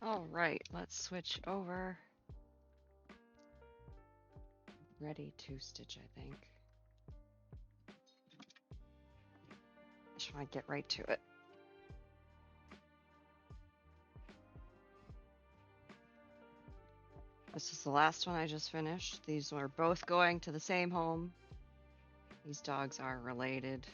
All right, let's switch over. Ready to stitch, I think. Just want to get right to it. This is the last one I just finished. These are both going to the same home. These dogs are related.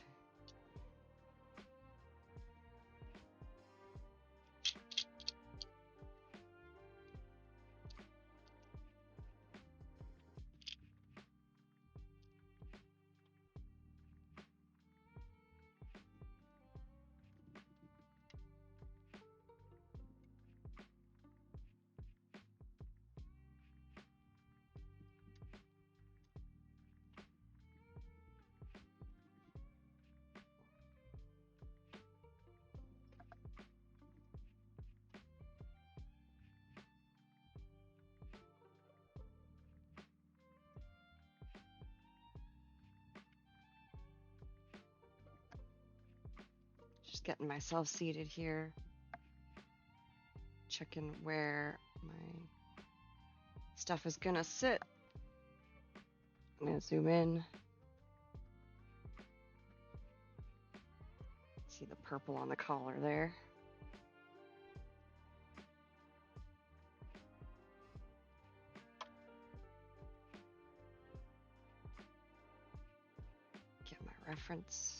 Just getting myself seated here. Checking where my stuff is gonna sit. I'm gonna zoom in. See the purple on the collar there. Get my reference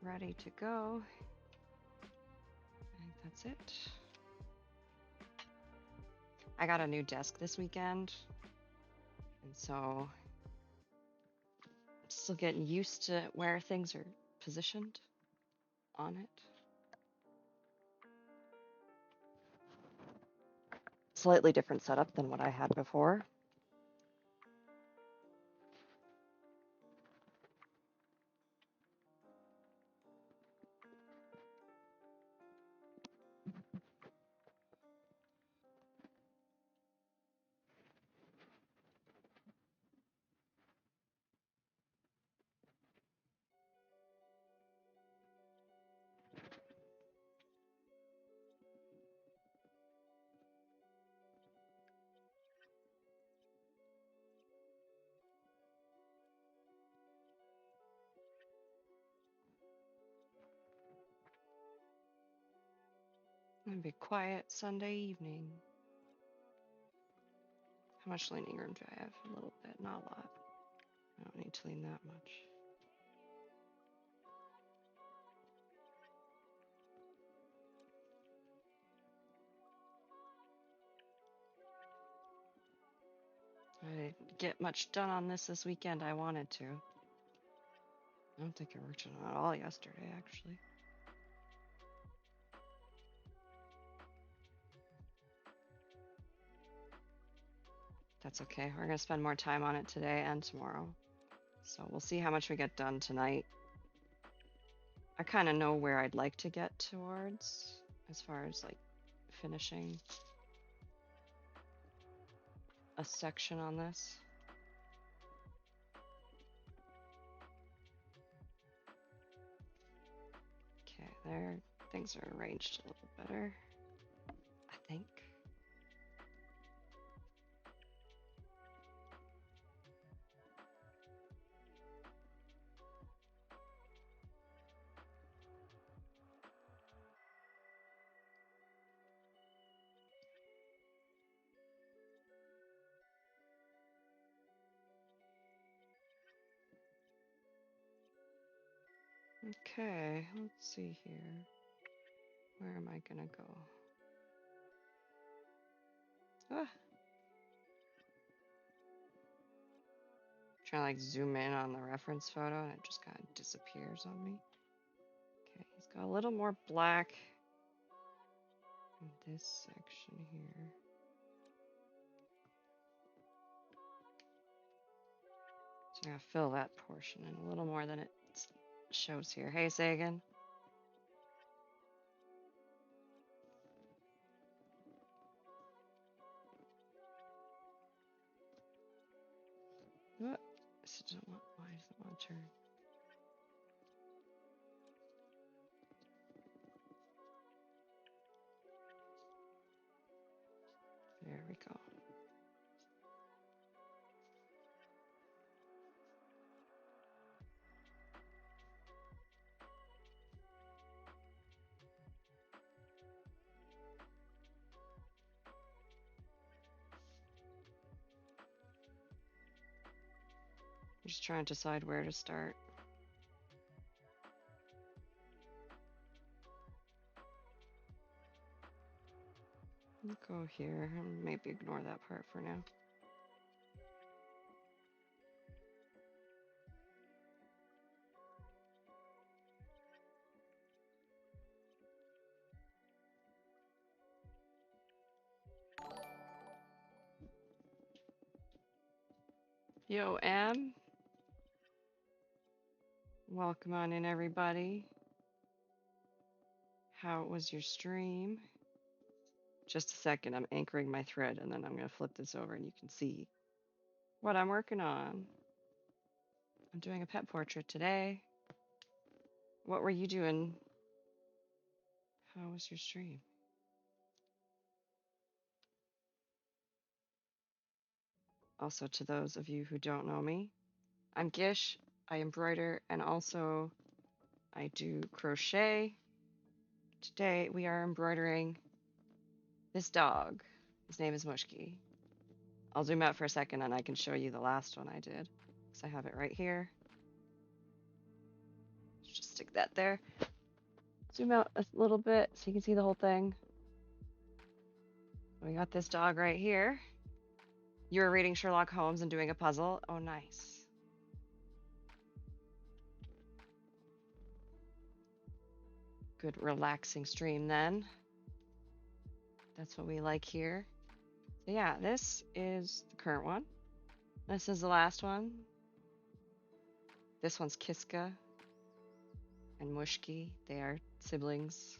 ready to go. I think that's it. I got a new desk this weekend, and so I'm still getting used to where things are positioned on it. Slightly different setup than what I had before. It'll be quiet Sunday evening. How much leaning room do I have? A little bit, not a lot. I don't need to lean that much. I didn't get much done on this weekend. I wanted to. I don't think I worked on it at all yesterday, actually. That's okay. We're going to spend more time on it today and tomorrow. So we'll see how much we get done tonight. I kind of know where I'd like to get towards as far as like finishing a section on this. Okay, there. Things are arranged a little better, I think. Okay, let's see here. Where am I gonna go? Ah. Trying to like zoom in on the reference photo and it just kind of disappears on me. Okay, he's got a little more black in this section here. So I'm gonna fill that portion in a little more than it shows here. Hey, Sagan. What? Why does it want to turn? I'm just trying to decide where to start. I'll go here and maybe ignore that part for now. Yo, Em. Welcome on in, everybody. How was your stream? Just a second, I'm anchoring my thread and then I'm going to flip this over and you can see what I'm working on. I'm doing a pet portrait today. What were you doing? How was your stream? Also, to those of you who don't know me, I'm Gish. I embroider and also I do crochet. Today we are embroidering this dog. His name is Mushki. I'll zoom out for a second and I can show you the last one I did. So I have it right here. Just stick that there. Zoom out a little bit so you can see the whole thing. We got this dog right here. You were reading Sherlock Holmes and doing a puzzle. Oh, nice. Good relaxing stream then. That's what we like here. So yeah, this is the current one. This is the last one. This one's Kiska and Mushki. They are siblings.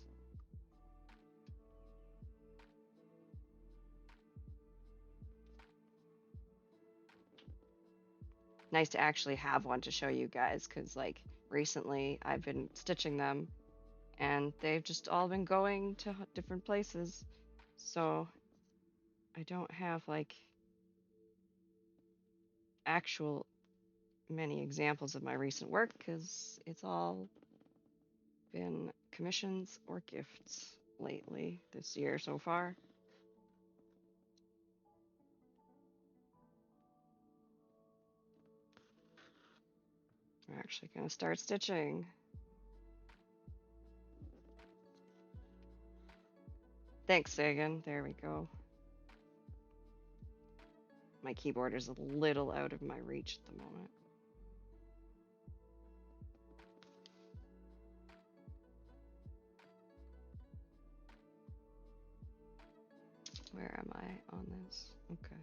Nice to actually have one to show you guys because like recently I've been stitching them and they've just all been going to different places. So I don't have like actual many examples of my recent work because it's all been commissions or gifts lately this year so far. We're actually going to start stitching. Thanks, Sagan. There we go. My keyboard is a little out of my reach at the moment. Where am I on this? Okay.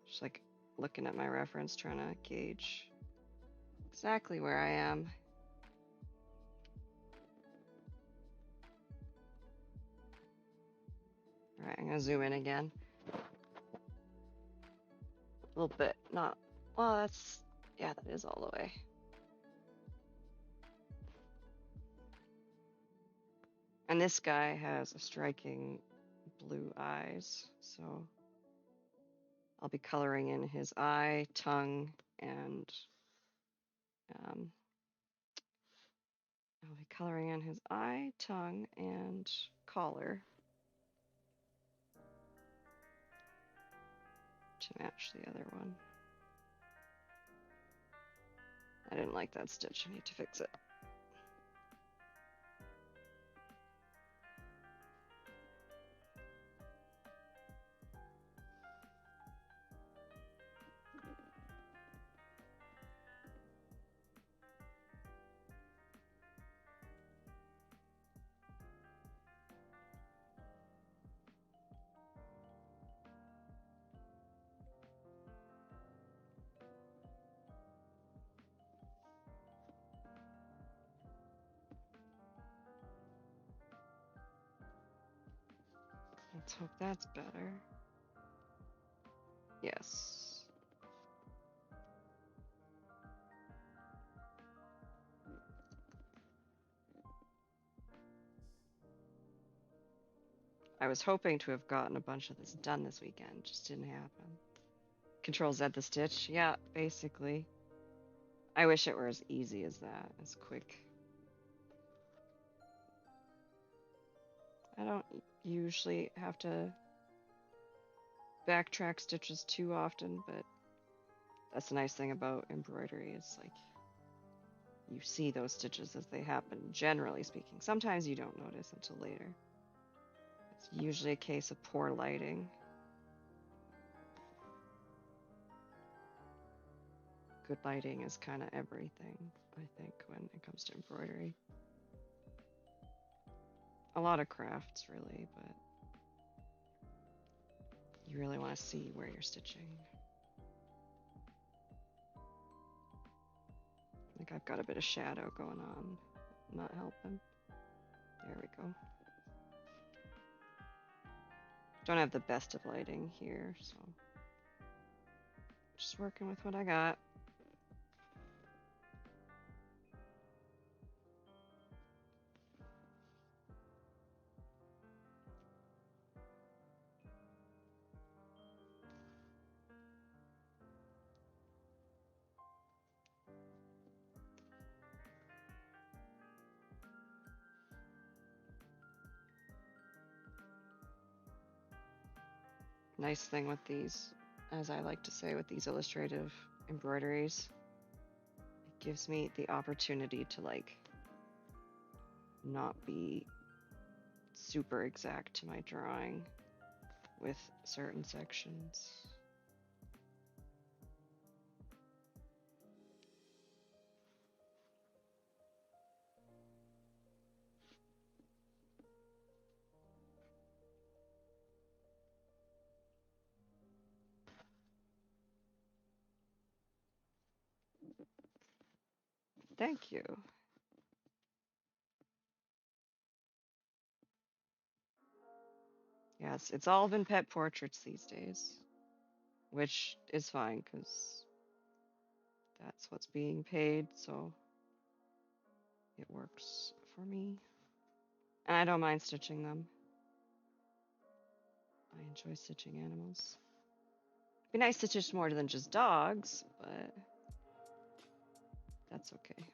Just like looking at my reference, trying to gauge exactly where I am. All right, I'm gonna zoom in again. A little bit, not, well, that's, yeah, that is all the way. And this guy has a striking blue eyes, so I'll be coloring in his eye, tongue, and I'll be coloring in his eye, tongue, and collar to match the other one. I didn't like that stitch. I need to fix it. Let's hope that's better. Yes. I was hoping to have gotten a bunch of this done this weekend. Just didn't happen. Control Z the stitch. Yeah, basically. I wish it were as easy as that, as quick. I don't usually have to backtrack stitches too often, but That's the nice thing about embroidery. It's like you see those stitches as they happen, generally speaking. Sometimes you don't notice until later. It's usually a case of poor lighting. Good lighting is kind of everything, I think, when it comes to embroidery. A lot of crafts, really, but you really want to see where you're stitching. I think I've got a bit of shadow going on, not helping. There we go. Don't have the best of lighting here, so just working with what I got. Nice thing with these, as I like to say, with these illustrative embroideries, it gives me the opportunity to like not be super exact to my drawing with certain sections. Thank you. Yes, it's all been pet portraits these days, which is fine because that's what's being paid, so it works for me. And I don't mind stitching them. I enjoy stitching animals. It'd be nice to stitch more than just dogs, but that's okay.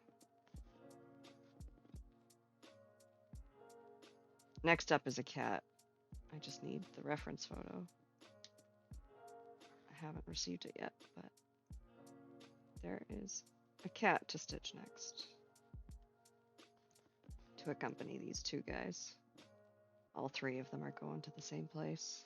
Next up is a cat. I just need the reference photo. I haven't received it yet, but there is a cat to stitch next to accompany these two guys. All three of them are going to the same place.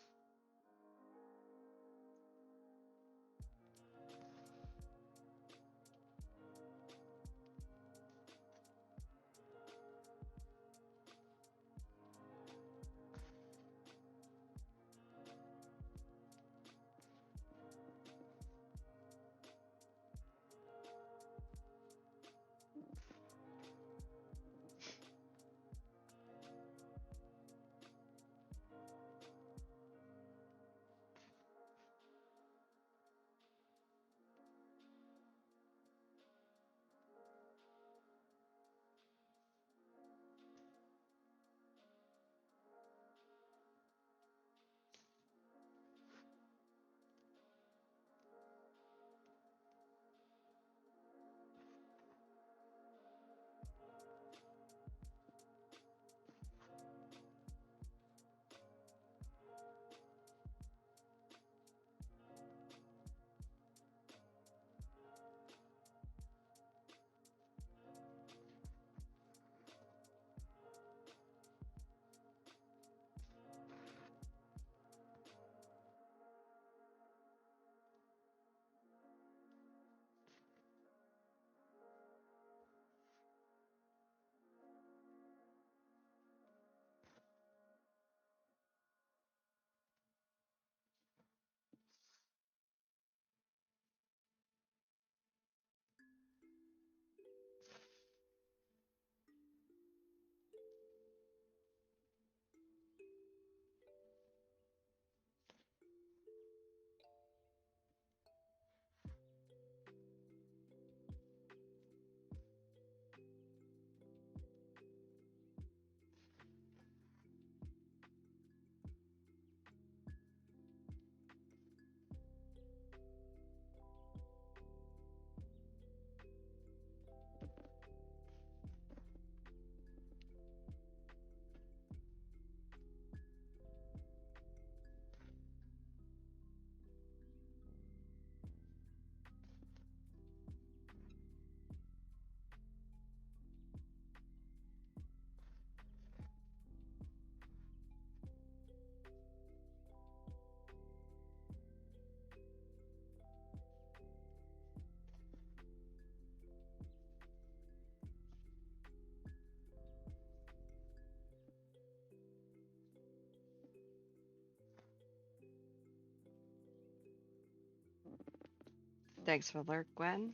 Thanks for the alert, Gwen.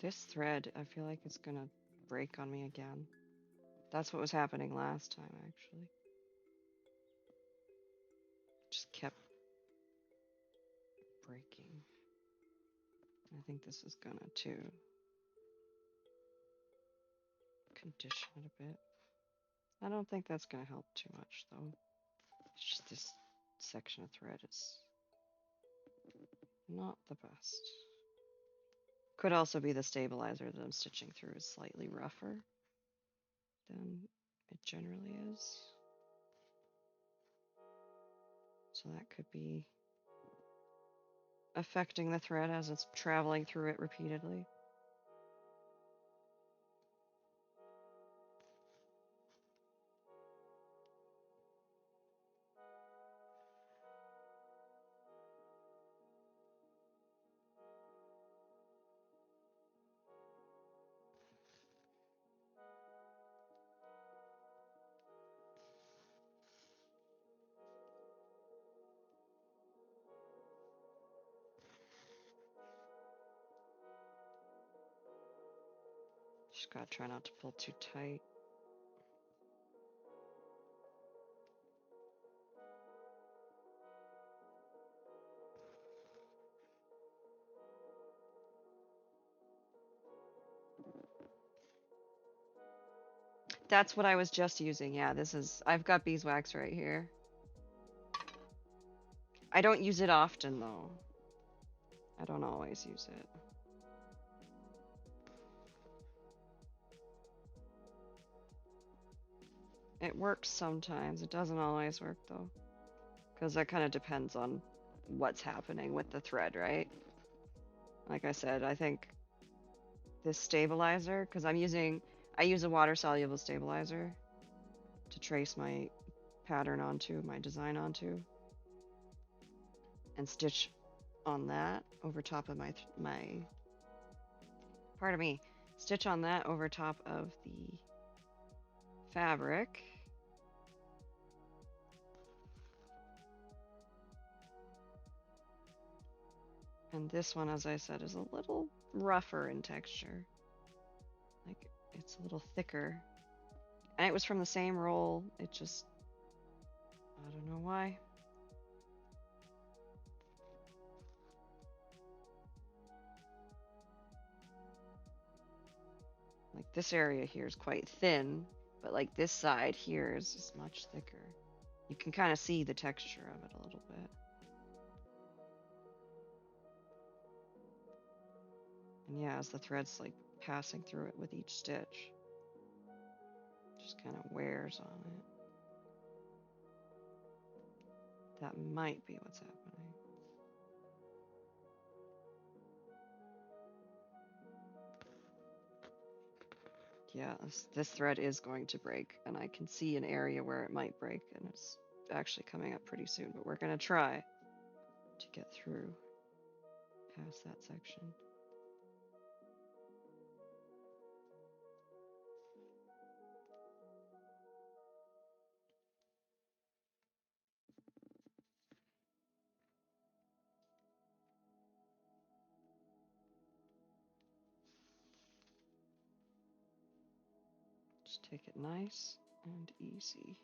This thread, I feel like it's gonna break on me again. That's what was happening last time, actually. Just kept breaking. I think this is gonna too. Condition it a bit. I don't think that's gonna help too much though. It's just this section of thread is not the best. Could also be the stabilizer that I'm stitching through is slightly rougher than it generally is. So that could be affecting the thread as it's traveling through it repeatedly. Just gotta try not to pull too tight. That's what I was just using. Yeah, I've got beeswax right here. I don't use it often though. I don't always use it. It works sometimes. It doesn't always work though. Because that kind of depends on what's happening with the thread, right? Like I said, I think this stabilizer, because I use a water soluble stabilizer to trace my pattern onto, my design onto, and stitch on that over top of pardon me, stitch on that over top of the fabric. And this one, as I said, is a little rougher in texture. Like, it's a little thicker. And it was from the same roll. It just, I don't know why. Like, this area here is quite thin, but like this side here is much thicker. You can kind of see the texture of it a little bit. And yeah, as the thread's like passing through it with each stitch, just kind of wears on it. That might be what's happening. Yeah, this thread is going to break, and I can see an area where it might break, and it's actually coming up pretty soon, but we're going to try to get through past that section. Just take it nice and easy.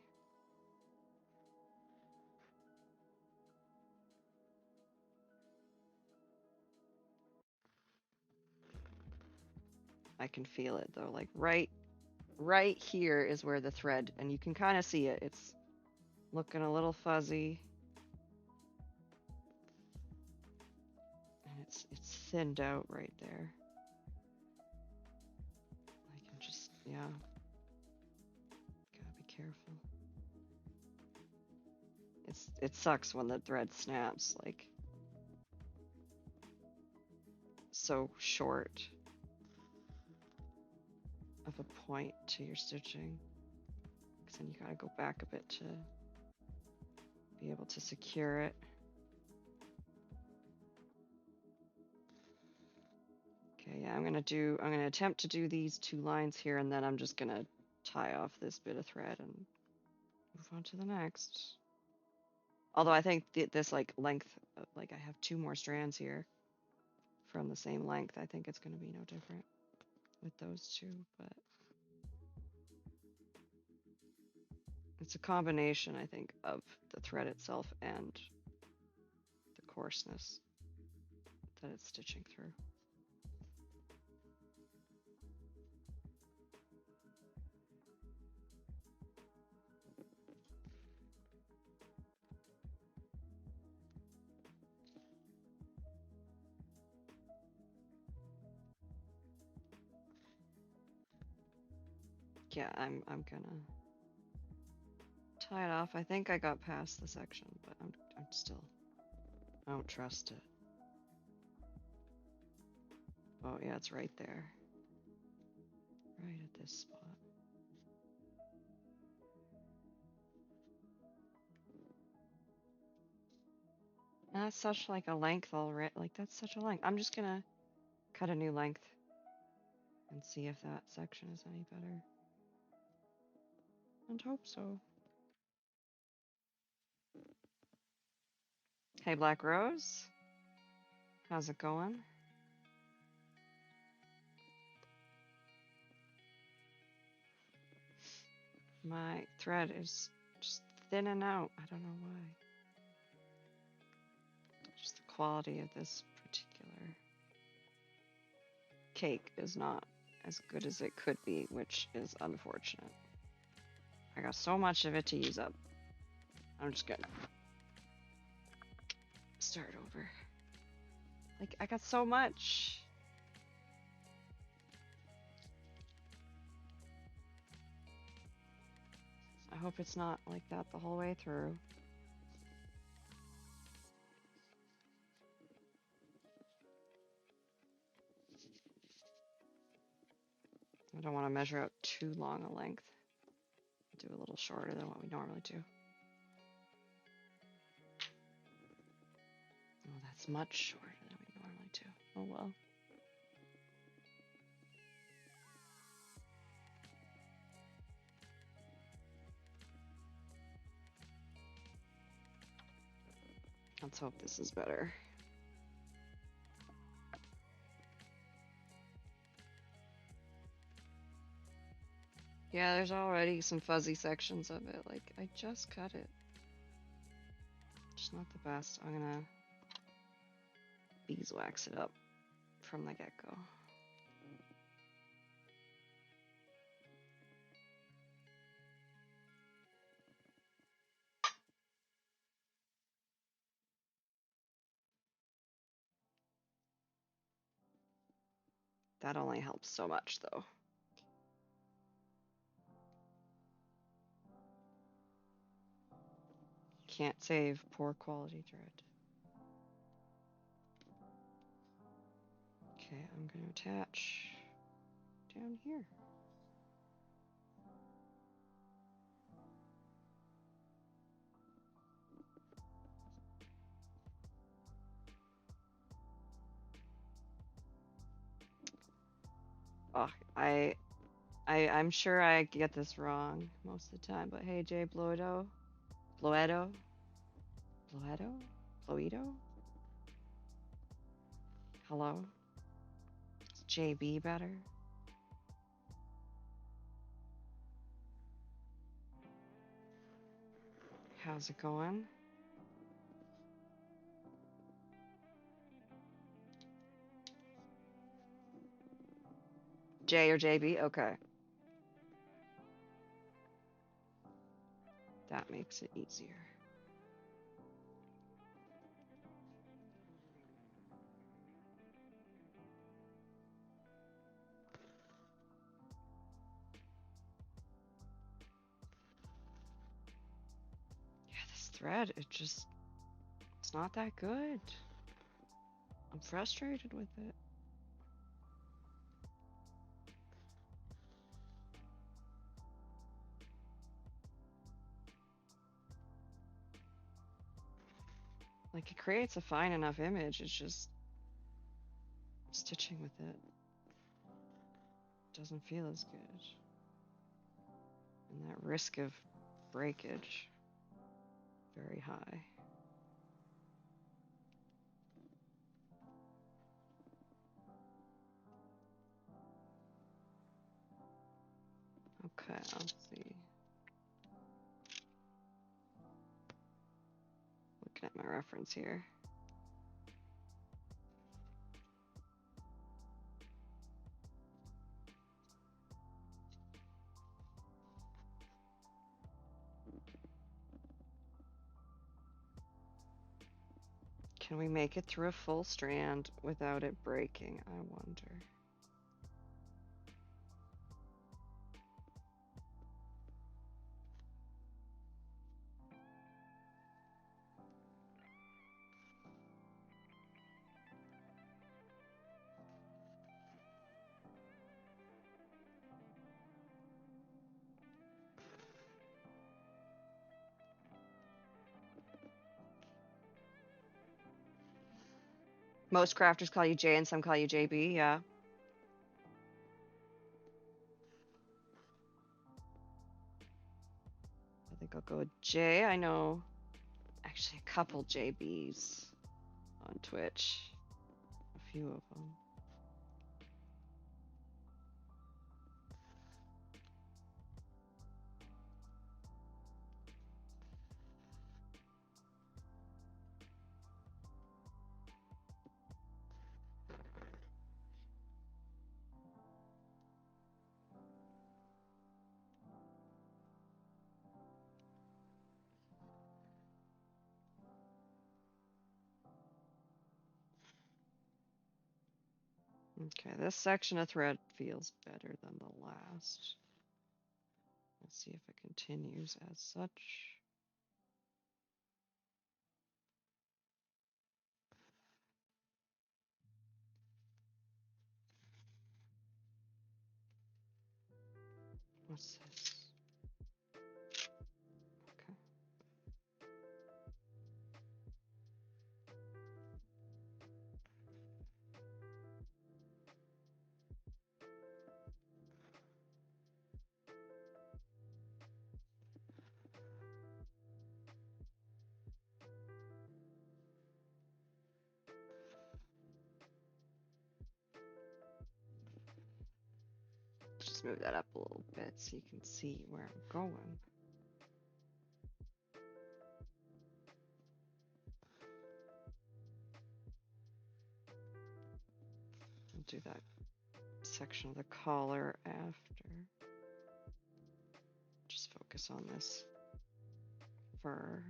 I can feel it though, like right here is where the thread, and you can kind of see it. It's looking a little fuzzy. And it's thinned out right there. I can just, yeah. Gotta be careful. It sucks when the thread snaps, like so short of a point to your stitching. Because then you gotta go back a bit to be able to secure it. Okay, yeah, I'm gonna attempt to do these 2 lines here, and then I'm just gonna tie off this bit of thread and move on to the next. Although I think this like length, like I have 2 more strands here from the same length. I think it's gonna be no different with those 2, but it's a combination, I think, of the thread itself and the coarseness that it's stitching through. Yeah, I'm gonna tie it off. I think I got past the section, but I'm still, I don't trust it. Oh yeah, it's right there. Right at this spot. And that's such like a length already. Like that's such a length. I'm just gonna cut a new length and see if that section is any better. And hope so. Hey, Black Rose. How's it going? My thread is just thinning out. I don't know why. Just the quality of this particular cake is not as good as it could be, which is unfortunate. I got so much of it to use up. I'm just gonna start over. Like, I got so much. I hope it's not like that the whole way through. I don't want to measure out too long a length. Do a little shorter than what we normally do. Oh, that's much shorter than we normally do. Oh well. Let's hope this is better. Yeah, there's already some fuzzy sections of it. Like, I just cut it. Just not the best. I'm gonna beeswax it up from the get-go. That only helps so much, though. Can't save poor quality thread. Okay, I'm going to attach down here. Oh, I'm sure I get this wrong most of the time, but hey, Jay Bloedo? Bloedo? Bloedo? Bloedo? Hello? Is JB better? How's it going? J or JB? Okay. That makes it easier. Yeah, this thread, it's not that good. I'm frustrated with it. Like, it creates a fine enough image, it's just stitching with it. doesn't feel as good. And that risk of breakage, very high. Okay, let's see. Looking at my reference here. Can we make it through a full strand without it breaking, I wonder? Most crafters call you J and some call you JB, yeah. I think I'll go with J. I know actually a couple JBs on Twitch. A few of them. Okay, this section of thread feels better than the last. Let's see if it continues as such. What's this? Okay. Just move that up a little bit so you can see where I'm going. I'll do that section of the collar after. Just focus on this fur.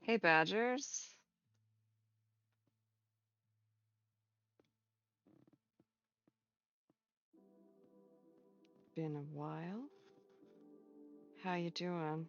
Hey, Badgers. Been a while. How you doing?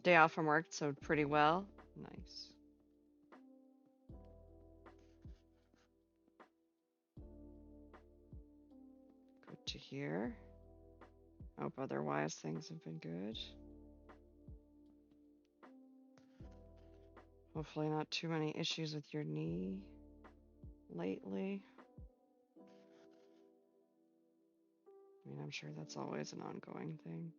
Day off from work, so pretty well. Nice. Good to hear. Hope otherwise things have been good. Hopefully not too many issues with your knee lately. I mean, I'm sure that's always an ongoing thing.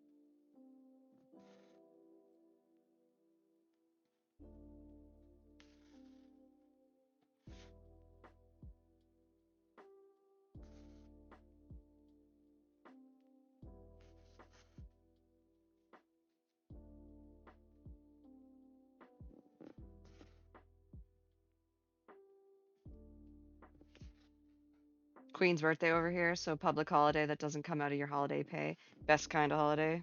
Queen's birthday over here, so public holiday that doesn't come out of your holiday pay. Best kind of holiday.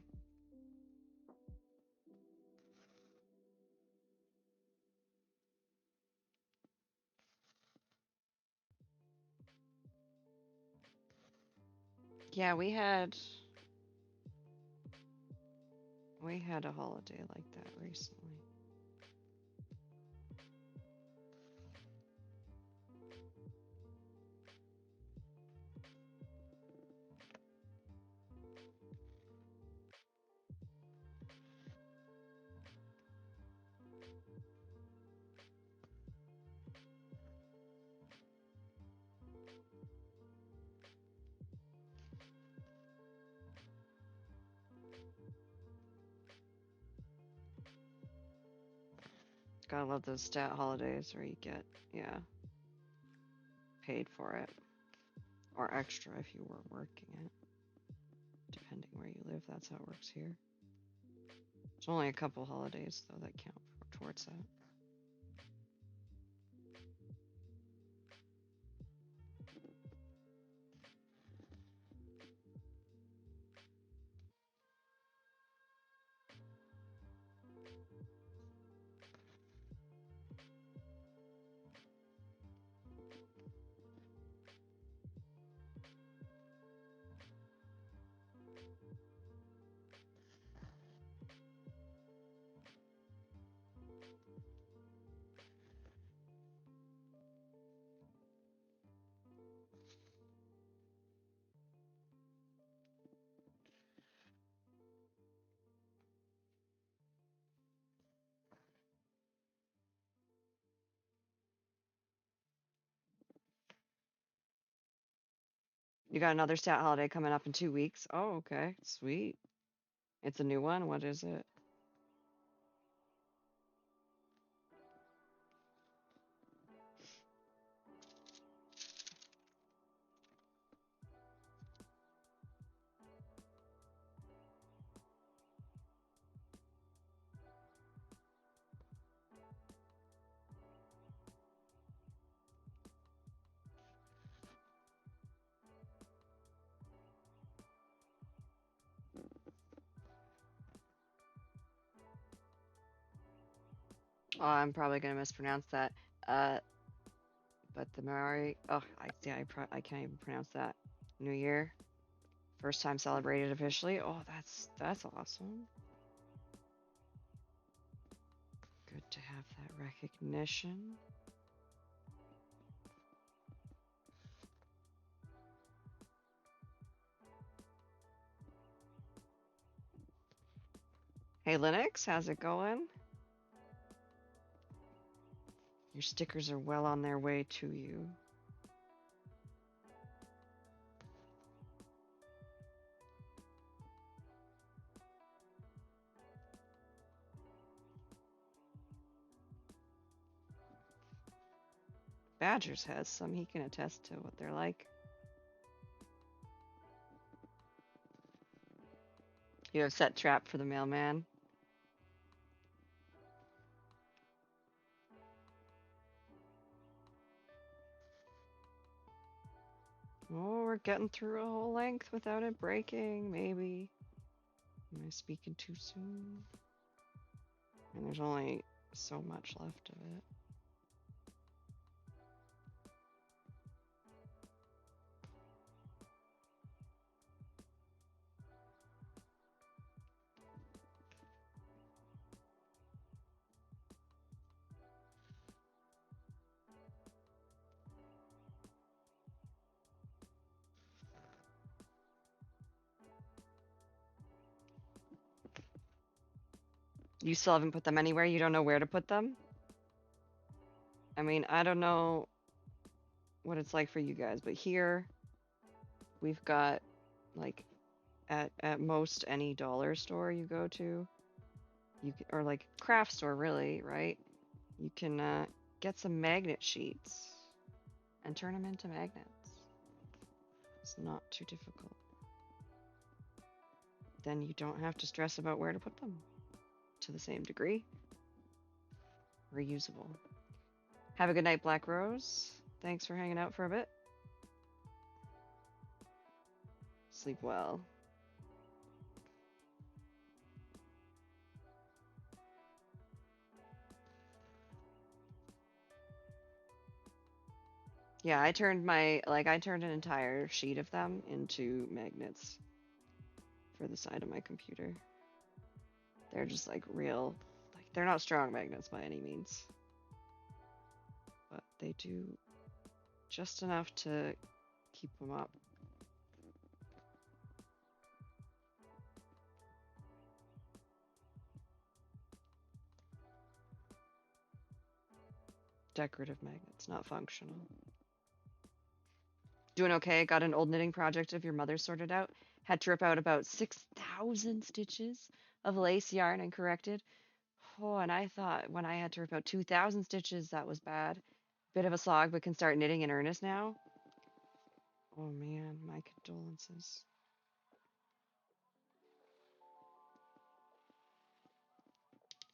Yeah, we had a holiday like that recently. Gotta love those stat holidays where you get, yeah, paid for it. Or extra if you were working it. Depending where you live, that's how it works here. There's only a couple holidays, though, that count towards that. You got another stat holiday coming up in 2 weeks. Oh, okay. Sweet. It's a new one. What is it? Oh, I'm probably gonna mispronounce that. Uh, but the Maori. Oh, I can't even pronounce that. New Year, first time celebrated officially. Oh, that's awesome. Good to have that recognition. Hey, Linux, how's it going? Your stickers are well on their way to you. Badgers has some. He can attest to what they're like. You have set trap for the mailman. Oh, we're getting through a whole length without it breaking, maybe. Am I speaking too soon? And there's only so much left of it. You still haven't put them anywhere? You don't know where to put them? I mean, I don't know what it's like for you guys, but here we've got like at most any dollar store you go to, or like craft store really, right? You can get some magnet sheets and turn them into magnets. It's not too difficult. Then you don't have to stress about where to put them to the same degree. Reusable. Have a good night, Black Rose. Thanks for hanging out for a bit. Sleep well. Yeah, I turned an entire sheet of them into magnets for the side of my computer. They're just like real, like they're not strong magnets by any means, but they do just enough to keep them up. Decorative magnets, not functional. Doing okay. Got an old knitting project of your mother sorted out. Had to rip out about 6,000 stitches of lace yarn and corrected. Oh, and I thought when I had to rip out 2,000 stitches, that was bad. Bit of a slog, but can start knitting in earnest now. Oh man, my condolences.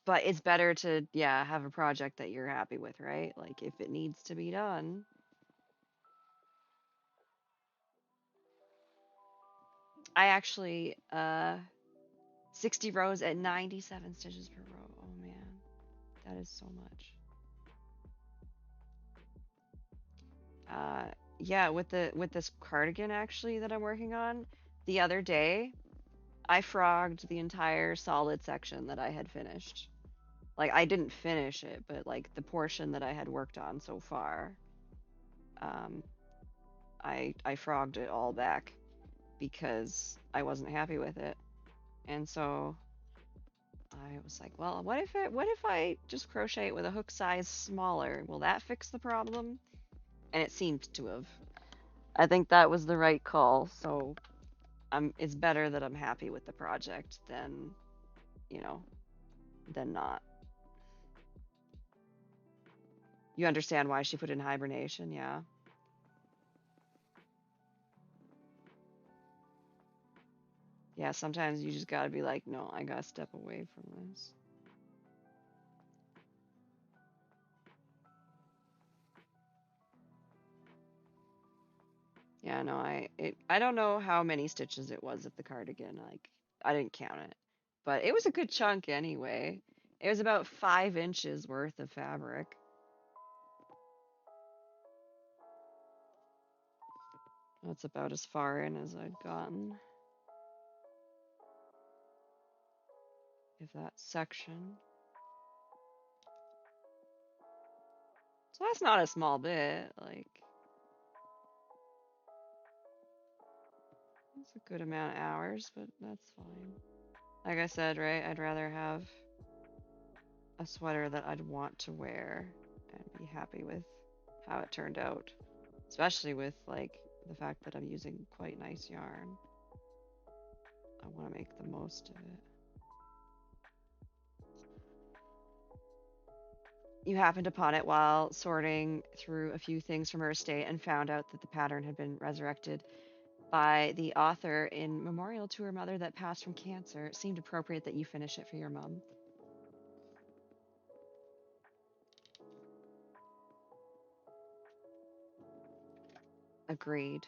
But it's better to, yeah, have a project that you're happy with, right? Like if it needs to be done. I actually 60 rows at 97 stitches per row. Oh man, that is so much. Yeah, with this cardigan actually that I'm working on, the other day I frogged the entire solid section that I had finished. Like I didn't finish it, but like the portion that I had worked on so far, um, I frogged it all back because I wasn't happy with it, and so I was like, well, what if I just crochet it with a hook size smaller? Will that fix the problem? And it seemed to have. I think that was the right call. So it's better that I'm happy with the project than, you know, than not. You understand why she put it in hibernation, yeah. Yeah, sometimes you just gotta be like, no, I gotta step away from this. Yeah, no, I don't know how many stitches it was of the cardigan. Like I didn't count it, but it was a good chunk anyway. It was about 5 inches worth of fabric. That's about as far in as I'd gotten. If that section. So that's not a small bit. Like it's a good amount of hours, but that's fine. Like I said, right? I'd rather have a sweater that I'd want to wear and be happy with how it turned out, especially with like the fact that I'm using quite nice yarn. I want to make the most of it. You happened upon it while sorting through a few things from her estate and found out that the pattern had been resurrected by the author in memorial to her mother that passed from cancer. It seemed appropriate that you finish it for your mom. Agreed.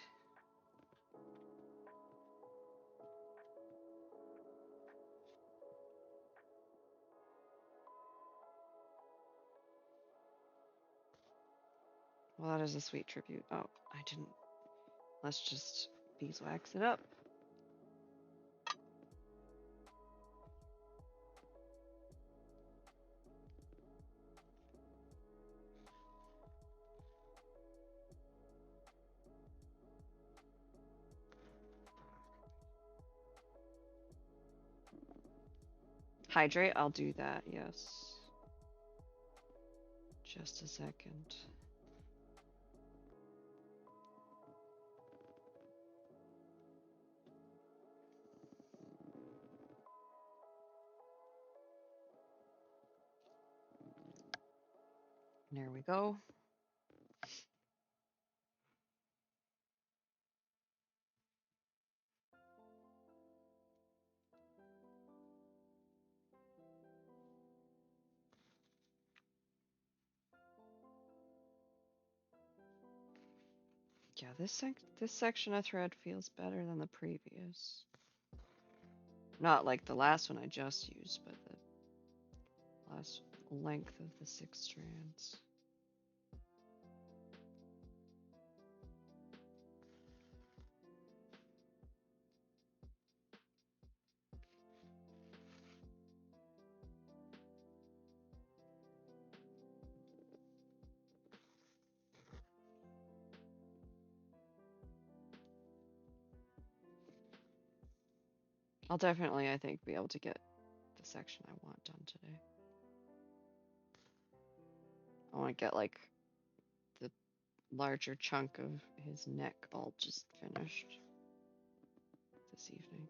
Well, that is a sweet tribute. Oh, I didn't. Let's just beeswax it up. Hydrate, I'll do that, yes. Just a second. There we go. Yeah, this section of thread feels better than the previous. Not like the last one I just used, but the last length of the 6 strands. I'll definitely, I think, be able to get the section I want done today. I want to get like the larger chunk of his neck all just finished this evening.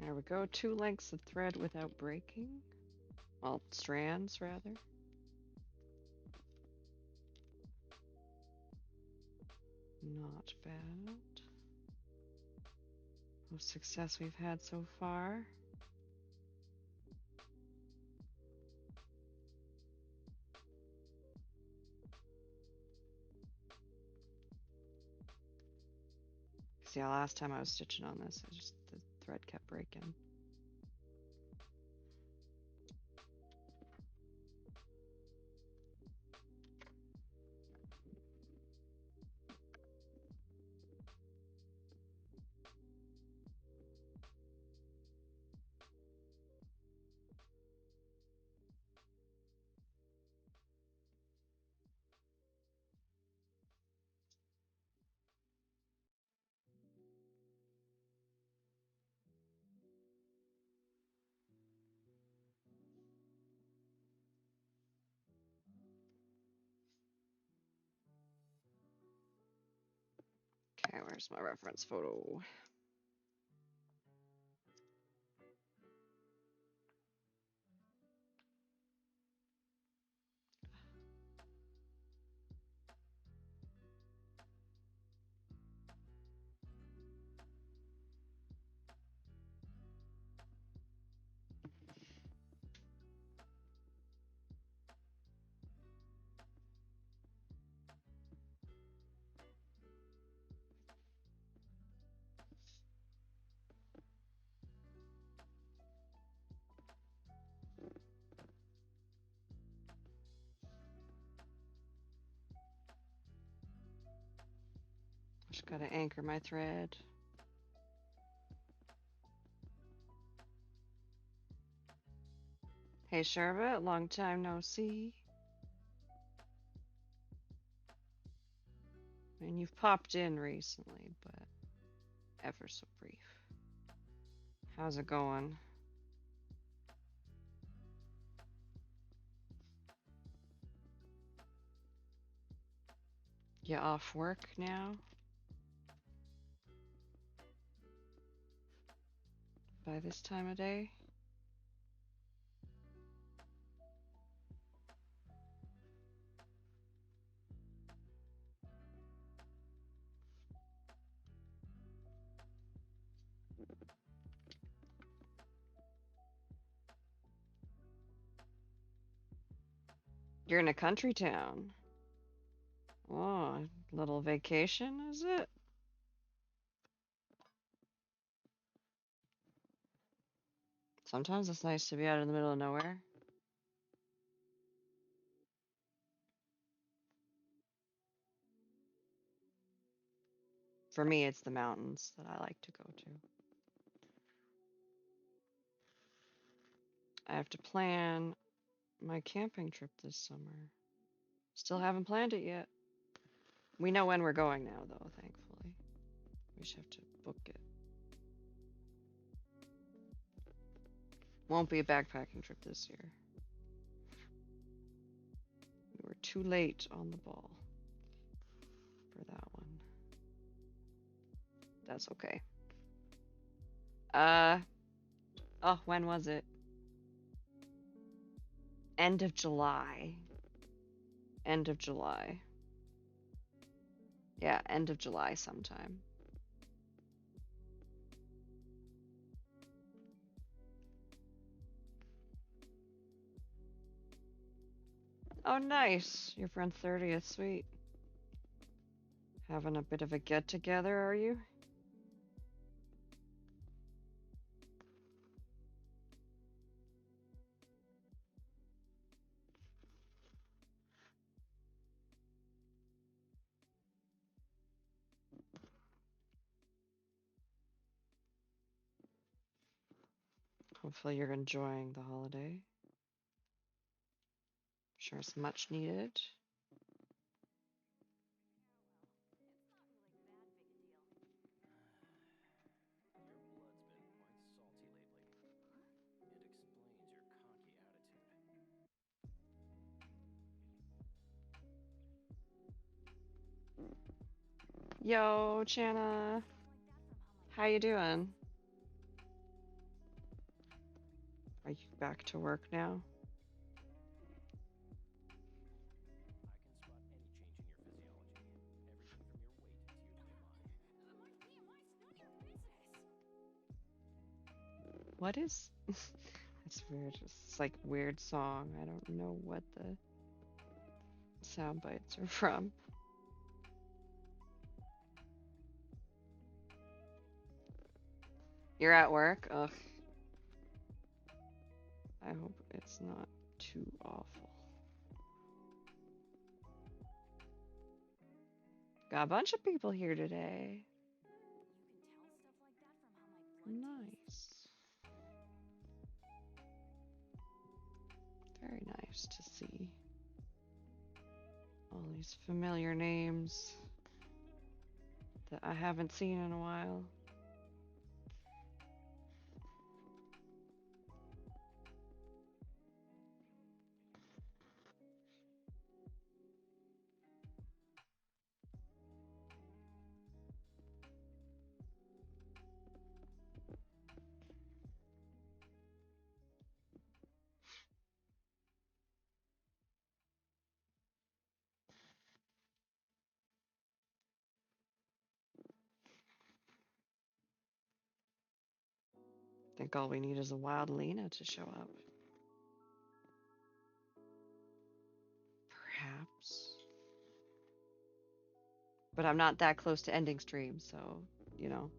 There we go. 2 lengths of thread without breaking. Well, strands, rather. Not bad. Most success we've had so far. See, last time I was stitching on this, the thread kept breaking. Okay, where's my reference photo? Just gotta anchor my thread. Hey Sherbet, long time no see. I mean, you've popped in recently, but ever so brief. How's it going? You off work now? By this time of day? You're in a country town. Oh, little vacation, is it? Sometimes it's nice to be out in the middle of nowhere. For me, it's the mountains that I like to go to. I have to plan my camping trip this summer. Still haven't planned it yet. We know when we're going now, though, thankfully. We just have to book it. Won't be a backpacking trip this year. We were too late on the ball for that one. That's okay. Oh, when was it? End of July. End of July. Yeah, end of July sometime. Oh, nice. Your friend's 30th. Sweet. Having a bit of a get-together, are you? Hopefully you're enjoying the holiday. Sure it's much needed. Yo, Chana. How you doing? back to work now. What is? It's weird. It's like weird song. I don't know what the sound bites are from. You're at work? Ugh. I hope it's not too awful. Got a bunch of people here today. Nice. Very nice to see all these familiar names that I haven't seen in a while. I think all we need is a wild Lena to show up. Perhaps. But I'm not that close to ending stream, so, you know,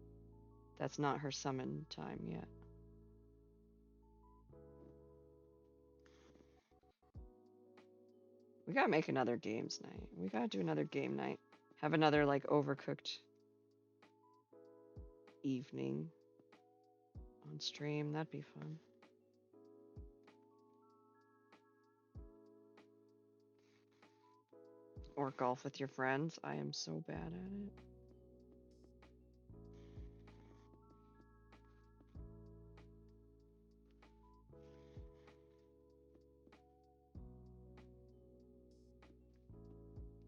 that's not her summon time yet. We gotta make another games night. We gotta do another game night. Have another, like, overcooked evening on stream. That'd be fun. Or golf with your friends. I am so bad at it.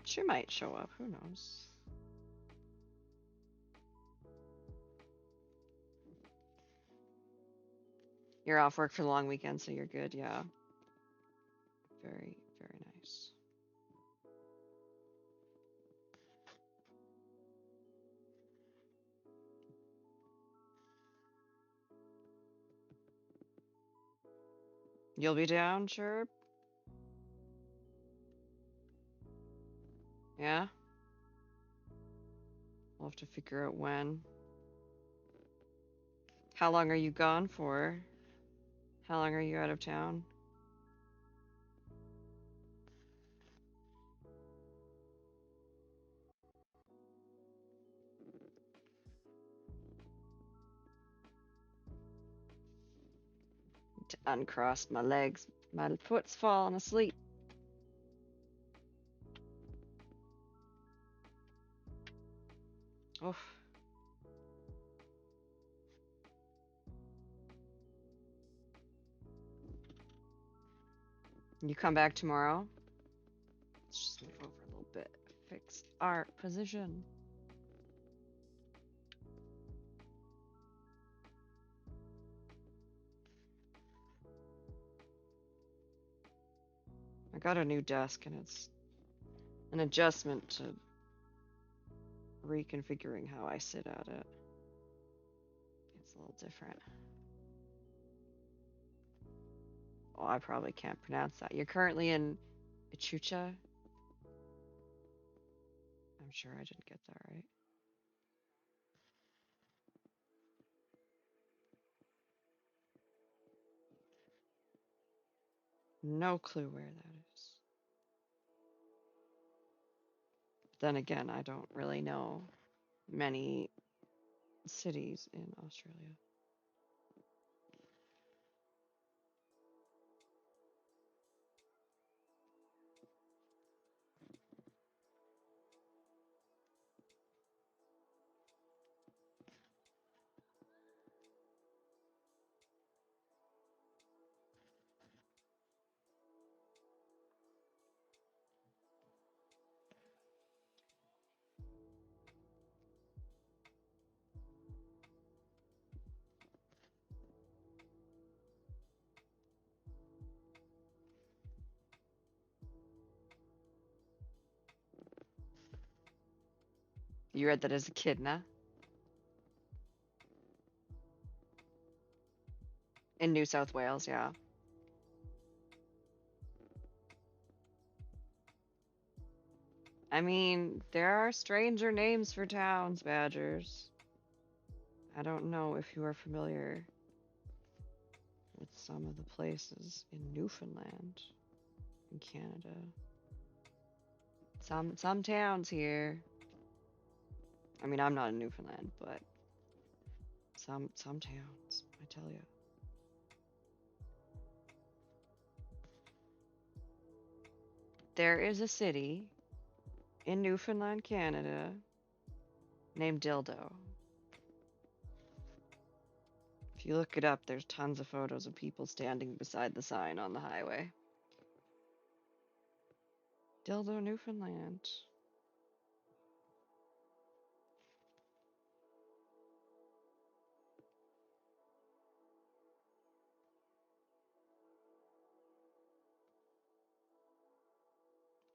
She might show up. Who knows? You're off work for the long weekend, so you're good. Yeah. Very, very nice. You'll be down, sure? Yeah? We'll have to figure out when. How long are you gone for? How long are you out of town? To uncross my legs. My foot's falling asleep. Oof. You come back tomorrow? Let's just move over a little bit. Fix our position. I got a new desk and it's an adjustment to reconfiguring how I sit at it. It's a little different. Oh, I probably can't pronounce that. You're currently in Ichucha? I'm sure I didn't get that right. No clue where that is. But then again, I don't really know many cities in Australia. You read that as a kid, nah? In New South Wales, yeah. I mean, there are stranger names for towns, Badgers. I don't know if you are familiar with some of the places in Newfoundland, in Canada. Some towns here. I mean, I'm not in Newfoundland, but some towns, I tell you. There is a city in Newfoundland, Canada, named Dildo. If you look it up, there's tons of photos of people standing beside the sign on the highway. Dildo, Newfoundland.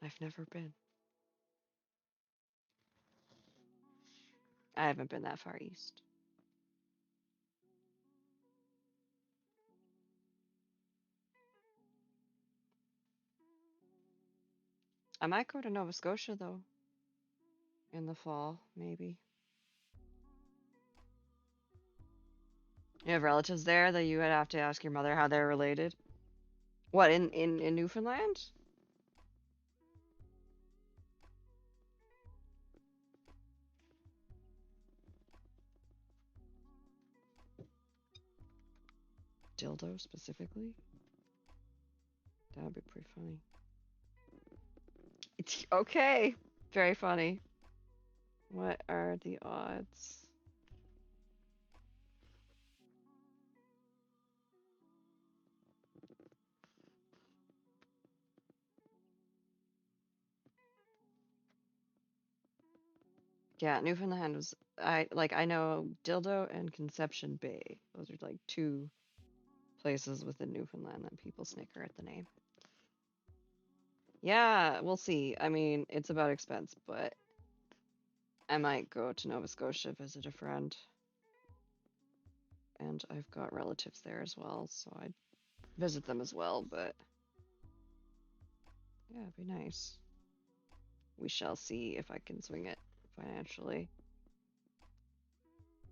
I've never been. I haven't been that far east. I might go to Nova Scotia though in the fall, maybe. You have relatives there that you would have to ask your mother how they're related. What in Newfoundland? Dildo specifically? That would be pretty funny. It's okay. Very funny. What are the odds? Yeah, Newfoundland was I know Dildo and Conception Bay. Those are like two places within Newfoundland that people snicker at the name. Yeah, we'll see. I mean, it's about expense, but I might go to Nova Scotia, visit a friend. And I've got relatives there as well, so I'd visit them as well, but yeah, it'd be nice. We shall see if I can swing it financially.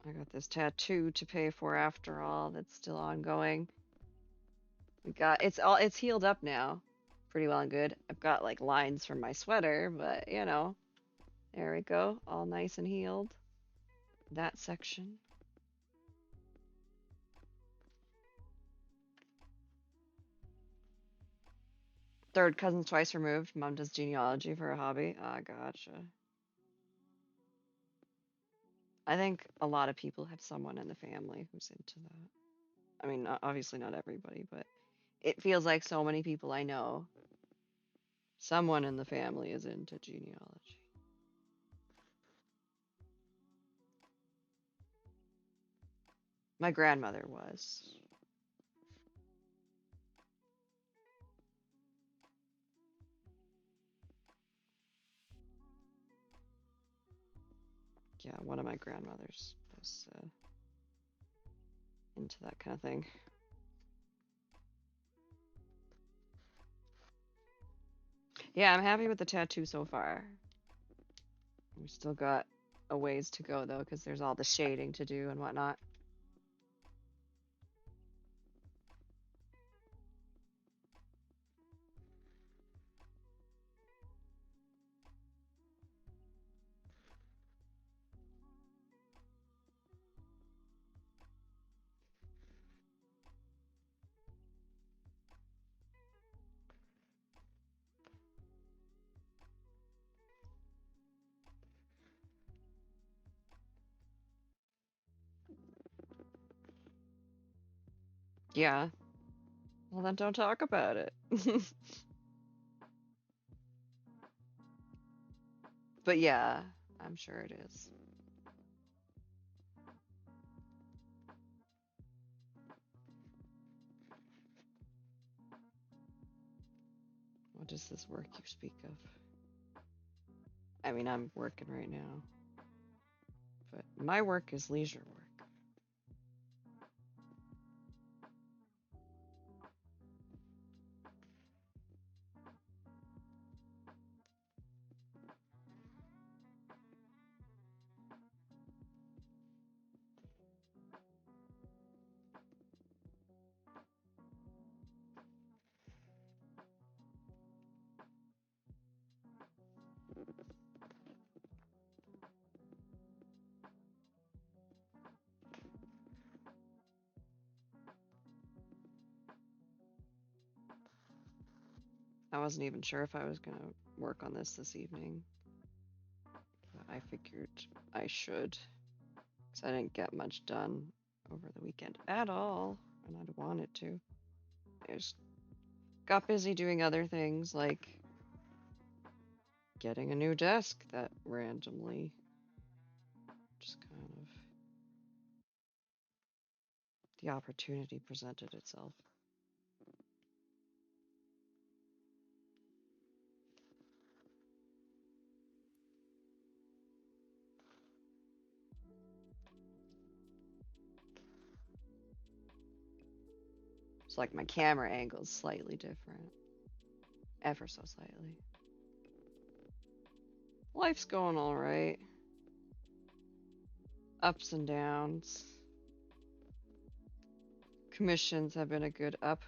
I got this tattoo to pay for after all, that's still ongoing. It's healed up now. Pretty well and good. I've got like lines from my sweater, but you know, there we go, all nice and healed. That section. Third cousin twice removed. Mom does genealogy for a hobby. Ah, gotcha. I think a lot of people have someone in the family who's into that. I mean, obviously not everybody, but it feels like so many people I know, someone in the family is into genealogy. My grandmother was. Yeah, one of my grandmothers was into that kind of thing. Yeah, I'm happy with the tattoo so far. We still got a ways to go though, because there's all the shading to do and whatnot. Yeah. Well, then don't talk about it. But yeah, I'm sure it is. What is this work you speak of? I mean, I'm working right now. But my work is leisure work. I wasn't even sure if I was going to work on this evening. But I figured I should. Because I didn't get much done over the weekend at all. And I'd wanted to. I just got busy doing other things like getting a new desk that randomly just kind of the opportunity presented itself. It's like my camera angle is slightly different, ever so slightly. Life's going all right. Ups and downs. Commissions have been a good up.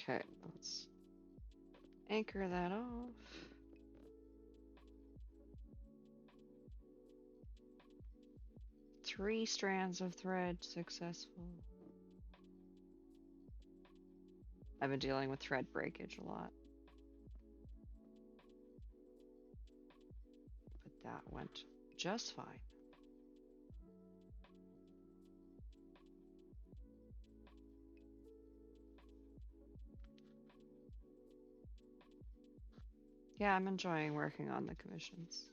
Okay, let's anchor that off. 3 strands of thread successful. I've been dealing with thread breakage a lot. But that went just fine. Yeah, I'm enjoying working on the commissions.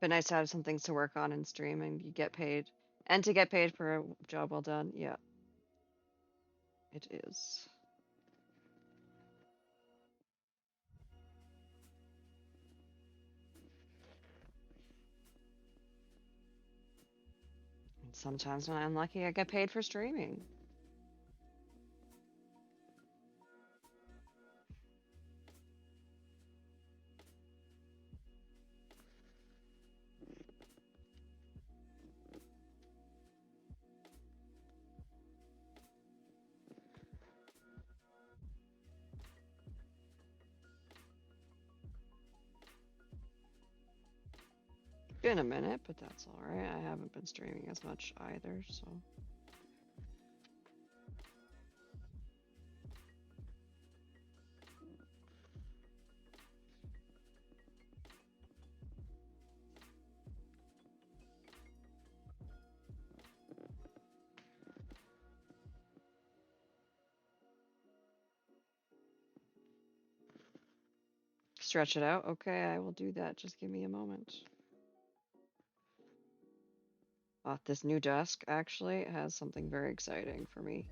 But nice to have some things to work on and stream, and you get paid. And to get paid for a job well done. Yeah, it is. And sometimes when I'm lucky, I get paid for streaming. Been a minute, but that's alright. I haven't been streaming as much either, so. Stretch it out? Okay, I will do that. Just give me a moment. This new desk actually has something very exciting for me.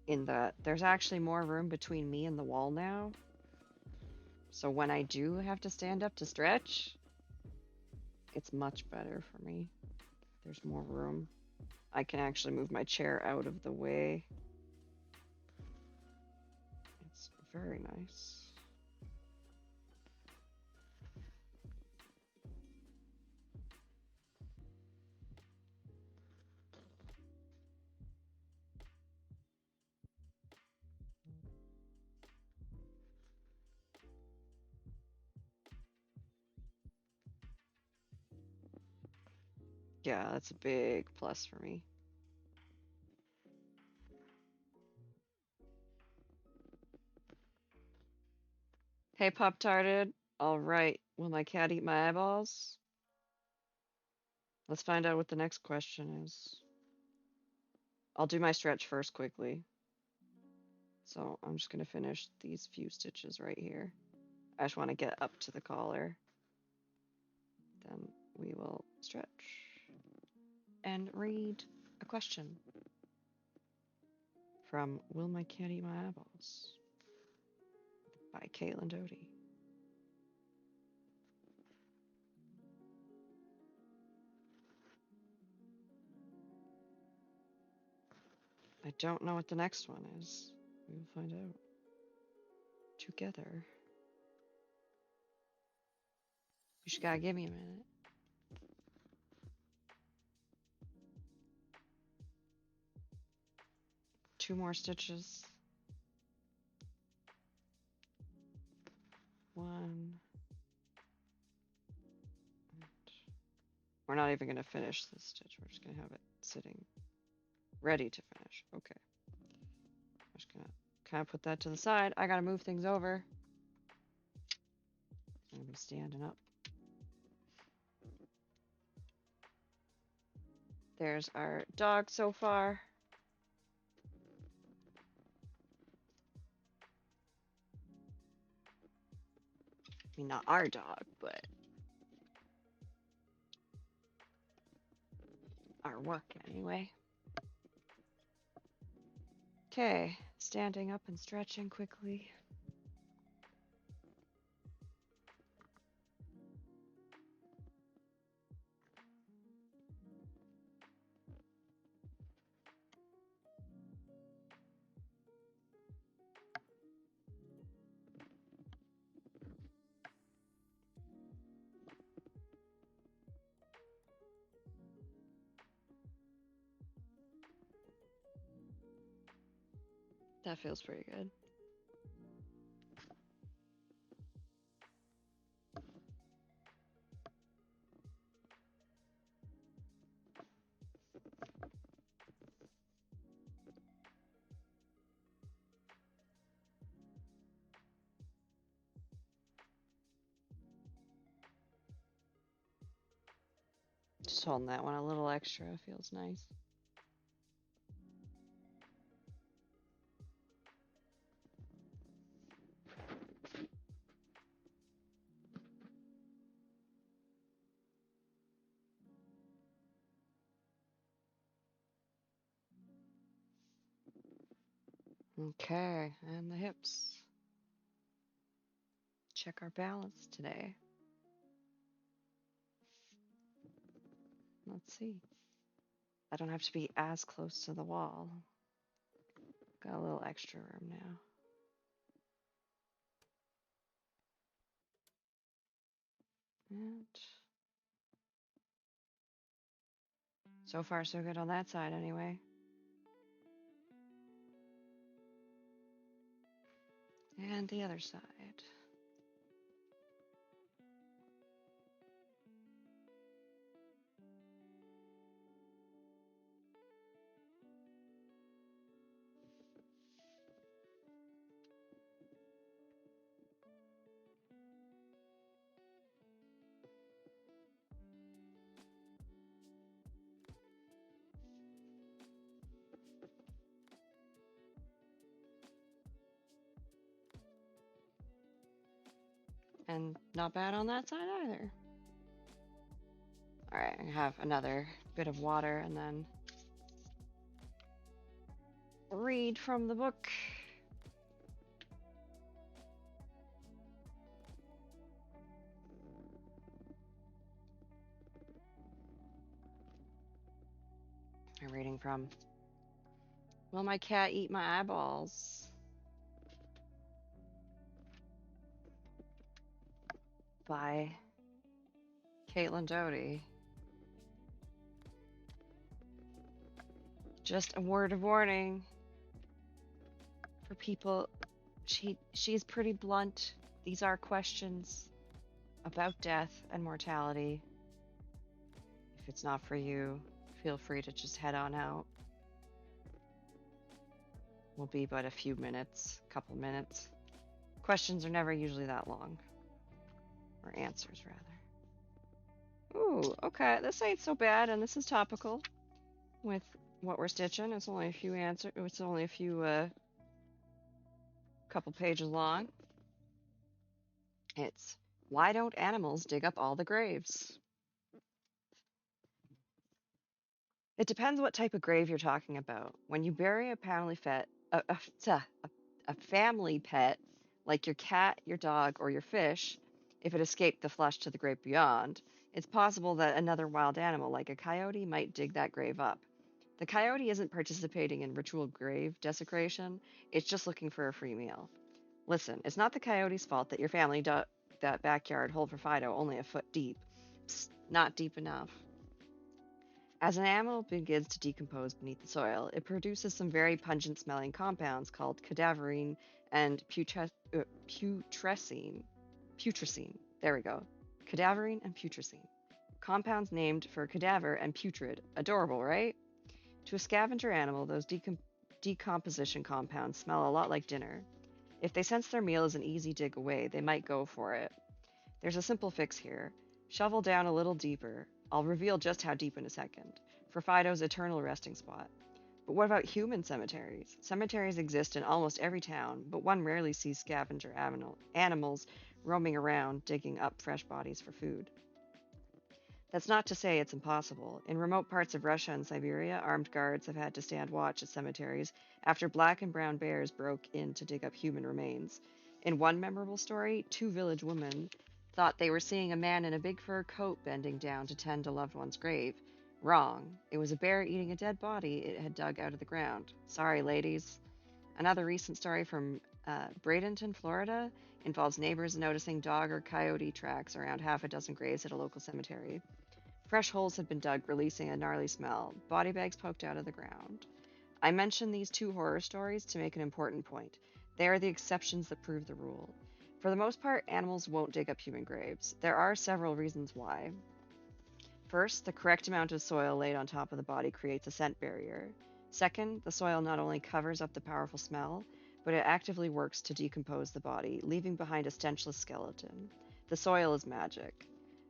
In that there's actually more room between me and the wall now. So when I do have to stand up to stretch, it's much better for me. There's more room. I can actually move my chair out of the way. It's very nice. Yeah, that's a big plus for me. Hey, Pop Tarted. All right. Will my cat eat my eyeballs? Let's find out what the next question is. I'll do my stretch first quickly. So I'm just going to finish these few stitches right here. I just want to get up to the collar. Then we will stretch and read a question from Will My Cat Eat My Eyeballs by Caitlin Doty. I don't know what the next one is. We will find out together. You just gotta give me a minute. Two more stitches. One. We're not even gonna finish this stitch. We're just gonna have it sitting ready to finish. Okay. I'm just gonna kind of put that to the side. I gotta move things over. I'm gonna be standing up. There's our dog so far. I mean, not our dog, but our work anyway. Okay, standing up and stretching quickly. That feels pretty good. Just holding that one a little extra feels nice. Okay, and the hips. Check our balance today. Let's see. I don't have to be as close to the wall. Got a little extra room now. And so far, so good on that side, anyway. And the other side. And not bad on that side either. All right, I have another bit of water and then read from the book. I'm reading from Will My Cat Eat My Eyeballs? By Caitlin Doty. Just a word of warning for people. She's pretty blunt. These are questions about death and mortality. If it's not for you, feel free to just head on out. Will be but a few minutes, couple minutes. Questions are never usually that long. Or answers, rather. Ooh, okay, this ain't so bad, and this is topical with what we're stitching. It's only a few it's only a few couple pages long. It's Why Don't Animals Dig Up All the Graves? It depends what type of grave you're talking about. When you bury a family pet, like your cat, your dog, or your fish, if it escaped the flush to the grave beyond, it's possible that another wild animal, like a coyote, might dig that grave up. The coyote isn't participating in ritual grave desecration, it's just looking for a free meal. Listen, it's not the coyote's fault that your family dug that backyard hole for Fido only a foot deep. Psst, not deep enough. As an animal begins to decompose beneath the soil, it produces some very pungent smelling compounds called cadaverine and putrescine. Putrescine. There we go. Cadaverine and putrescine. Compounds named for cadaver and putrid. Adorable, right? To a scavenger animal, those decomposition compounds smell a lot like dinner. If they sense their meal is an easy dig away, they might go for it. There's a simple fix here. Shovel down a little deeper. I'll reveal just how deep in a second. For Fido's eternal resting spot. But what about human cemeteries? Cemeteries exist in almost every town, but one rarely sees scavenger animals roaming around digging up fresh bodies for food. That's not to say it's impossible. In remote parts of Russia and Siberia, armed guards have had to stand watch at cemeteries after black and brown bears broke in to dig up human remains. In one memorable story, two village women thought they were seeing a man in a big fur coat bending down to tend a loved one's grave. Wrong. It was a bear eating a dead body it had dug out of the ground. Sorry, ladies. Another recent story from Bradenton, Florida, involves neighbors noticing dog or coyote tracks around half a dozen graves at a local cemetery. Fresh holes had been dug, releasing a gnarly smell. Body bags poked out of the ground. I mention these two horror stories to make an important point. They are the exceptions that prove the rule. For the most part, animals won't dig up human graves. There are several reasons why. First, the correct amount of soil laid on top of the body creates a scent barrier. Second, the soil not only covers up the powerful smell, but it actively works to decompose the body, leaving behind a stenchless skeleton. The soil is magic.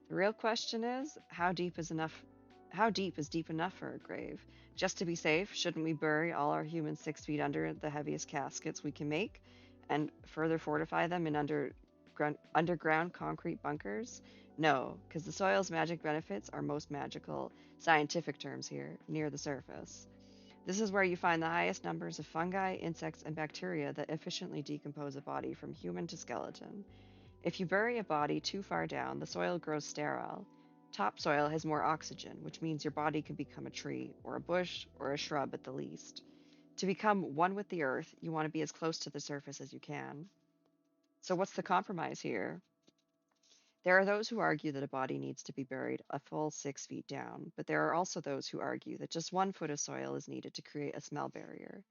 The real question is, how deep is deep enough for a grave? Just to be safe, shouldn't we bury all our humans 6 feet under the heaviest caskets we can make and further fortify them in underground concrete bunkers? No, because the soil's magic benefits are most magical, scientific terms here, near the surface. This is where you find the highest numbers of fungi, insects, and bacteria that efficiently decompose a body from human to skeleton. If you bury a body too far down, the soil grows sterile. Topsoil has more oxygen, which means your body can become a tree, or a bush, or a shrub at the least. To become one with the earth, you want to be as close to the surface as you can. So, what's the compromise here? There are those who argue that a body needs to be buried a full 6 feet down, but there are also those who argue that just 1 foot of soil is needed to create a smell barrier.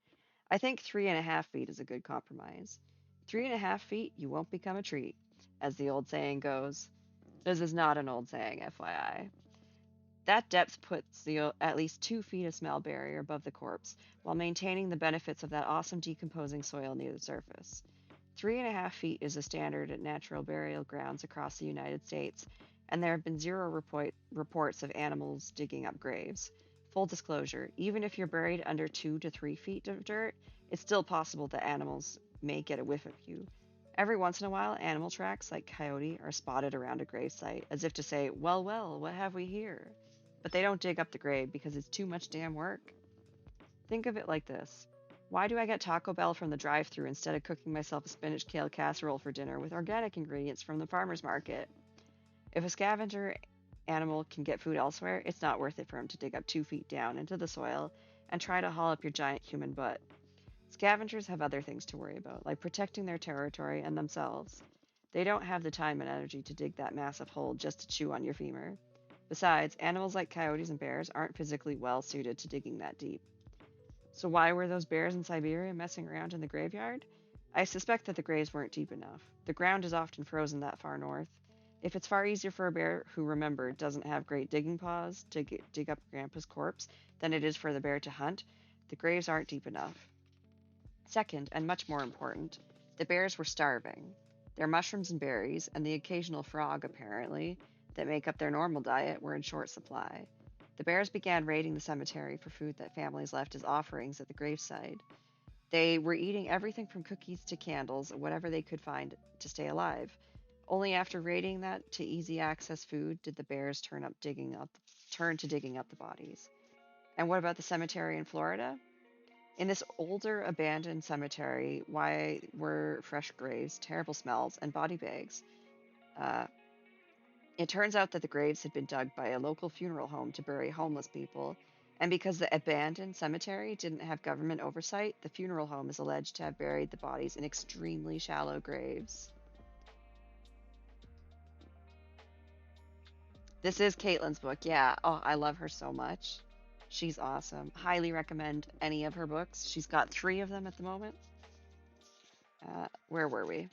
I think 3.5 feet is a good compromise. 3.5 feet, you won't become a tree, as the old saying goes. This is not an old saying, FYI. That depth puts the at least 2 feet of smell barrier above the corpse, while maintaining the benefits of that awesome decomposing soil near the surface. 3.5 feet is a standard at natural burial grounds across the United States, and there have been zero reports of animals digging up graves. Full disclosure, even if you're buried under 2 to 3 feet of dirt, it's still possible that animals may get a whiff of you. Every once in a while, animal tracks like coyote are spotted around a gravesite, as if to say, well, well, what have we here? But they don't dig up the grave because it's too much damn work. Think of it like this. Why do I get Taco Bell from the drive thru instead of cooking myself a spinach kale casserole for dinner with organic ingredients from the farmer's market? If a scavenger animal can get food elsewhere, it's not worth it for him to dig up 2 feet down into the soil and try to haul up your giant human butt. Scavengers have other things to worry about, like protecting their territory and themselves. They don't have the time and energy to dig that massive hole just to chew on your femur. Besides, animals like coyotes and bears aren't physically well suited to digging that deep. So why were those bears in Siberia messing around in the graveyard? I suspect that the graves weren't deep enough. The ground is often frozen that far north. If it's far easier for a bear who, remember, doesn't have great digging paws to dig up Grandpa's corpse than it is for the bear to hunt, the graves aren't deep enough. Second, and much more important, the bears were starving. Their mushrooms and berries, and the occasional frog, apparently, that make up their normal diet were in short supply. The bears began raiding the cemetery for food that families left as offerings at the graveside. They were eating everything from cookies to candles, whatever they could find to stay alive. Only after raiding that to easy access food did the bears turn to digging up the bodies. And what about the cemetery in Florida? In this older abandoned cemetery, why were fresh graves, terrible smells, and body bags? Uh, It turns out that the graves had been dug by a local funeral home to bury homeless people, and because the abandoned cemetery didn't have government oversight, the funeral home is alleged to have buried the bodies in extremely shallow graves. This is Caitlin's book, yeah. Oh, I love her so much. She's awesome. Highly recommend any of her books. She's got 3 of them at the moment. Where were we?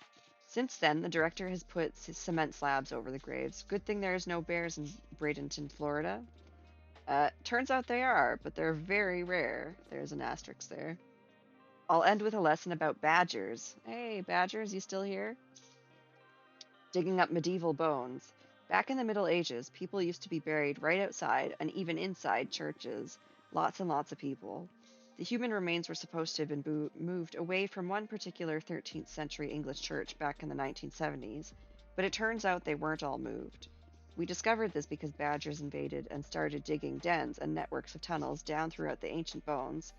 Since then, the director has put cement slabs over the graves. Good thing there's no bears in Bradenton, Florida. Turns out they are, but they're very rare. There's an asterisk there. I'll end with a lesson about badgers. Hey, badgers, you still here? Digging up medieval bones. Back in the Middle Ages, people used to be buried right outside and even inside churches. Lots and lots of people. The human remains were supposed to have been moved away from one particular 13th century English church back in the 1970s, but it turns out they weren't all moved. We discovered this because badgers invaded and started digging dens and networks of tunnels down through the ancient bones,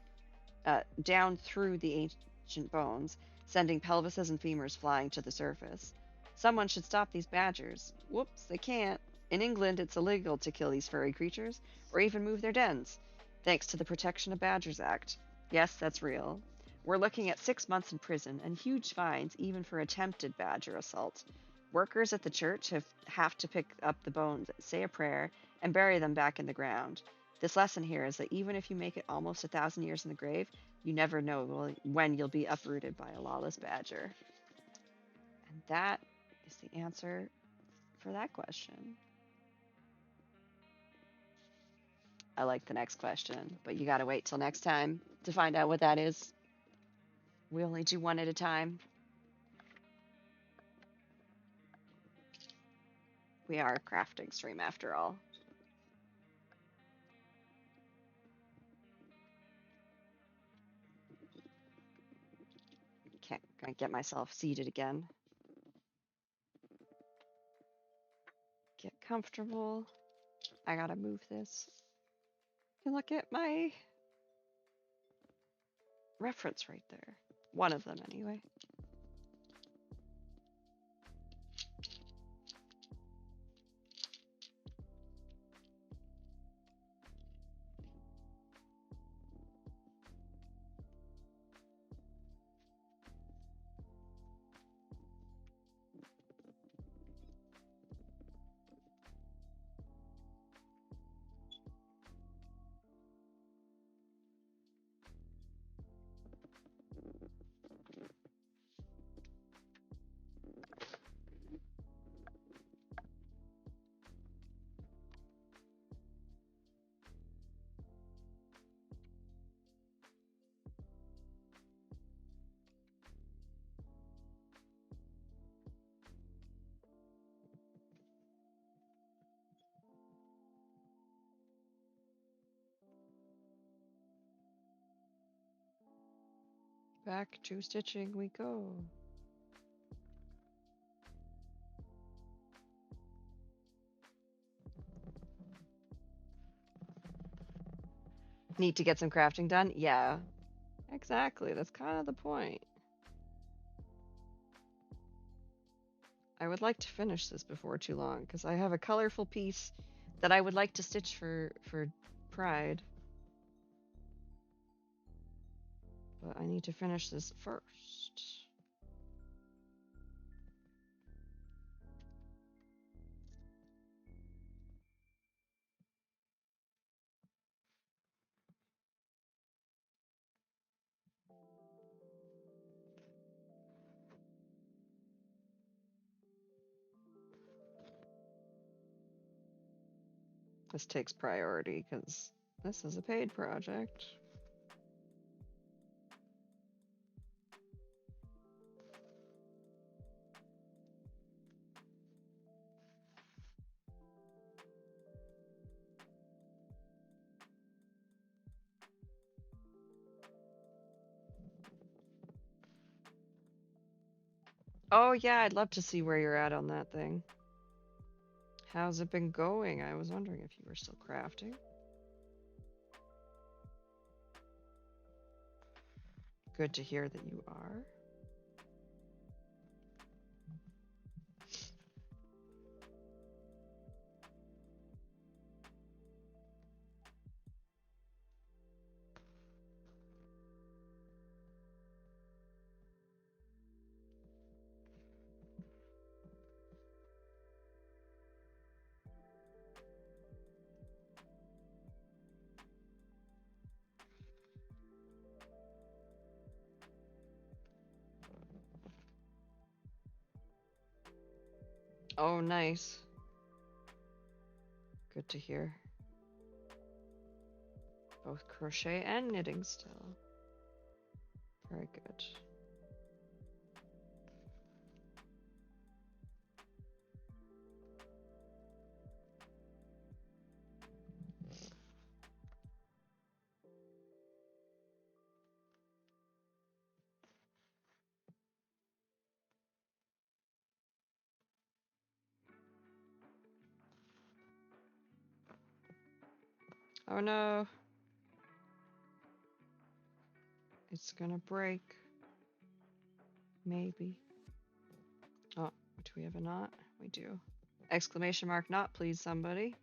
sending pelvises and femurs flying to the surface. Someone should stop these badgers. Whoops, they can't. In England, it's illegal to kill these furry creatures, or even move their dens, thanks to the Protection of Badgers Act. Yes, that's real. We're looking at 6 months in prison and huge fines even for attempted badger assault. Workers at the church have to pick up the bones, say a prayer, and bury them back in the ground. This lesson here is that even if you make it almost 1,000 years in the grave, you never know when you'll be uprooted by a lawless badger. And that is the answer for that question. I like the next question, but you gotta wait till next time to find out what that is. We only do one at a time. We are a crafting stream after all. Okay, gonna get myself seated again. Get comfortable. I gotta move this. Look at my reference right there. One of them, anyway. Back to stitching we go. Need to get some crafting done? Yeah, exactly. That's kind of the point. I would like to finish this before too long because I have a colorful piece that I would like to stitch for Pride. But I need to finish this first. This takes priority because this is a paid project. Oh yeah, I'd love to see where you're at on that thing. How's it been going? I was wondering if you were still crafting. Good to hear that you are. Oh, nice. Good to hear. Both crochet and knitting still. Very good. Oh no. It's gonna break. Maybe. Oh, do we have a knot? We do. Exclamation mark knot, please, somebody.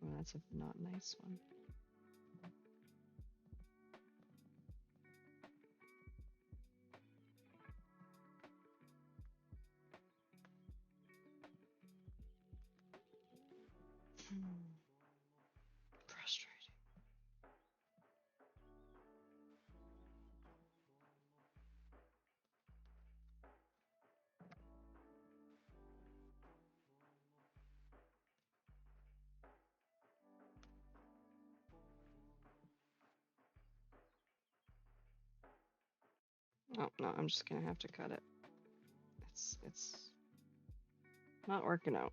Oh, that's a not nice one. Frustrating. Oh no, I'm just gonna have to cut it. It's not working out.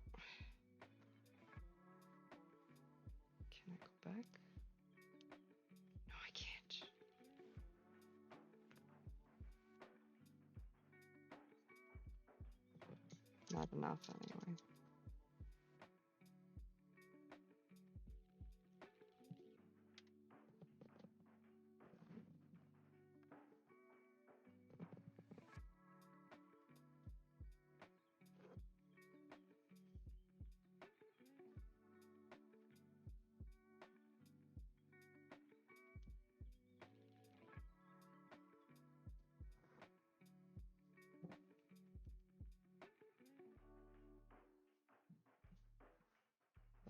Can I go back? No, I can't. Not enough anyway.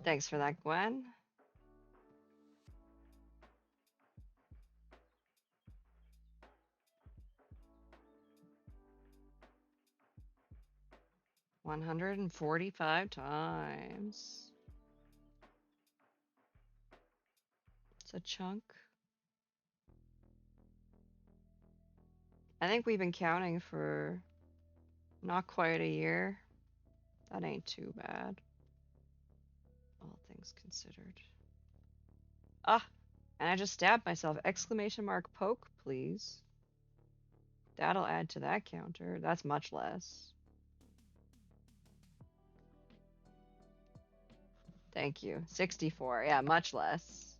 Thanks for that, Gwen. $145 times. It's a chunk. I think we've been counting for not quite a year. That ain't too bad, all things considered. Ah, and I just stabbed myself. Exclamation mark poke, please. That'll add to that counter. That's much less. Thank you. 64. Yeah, much less.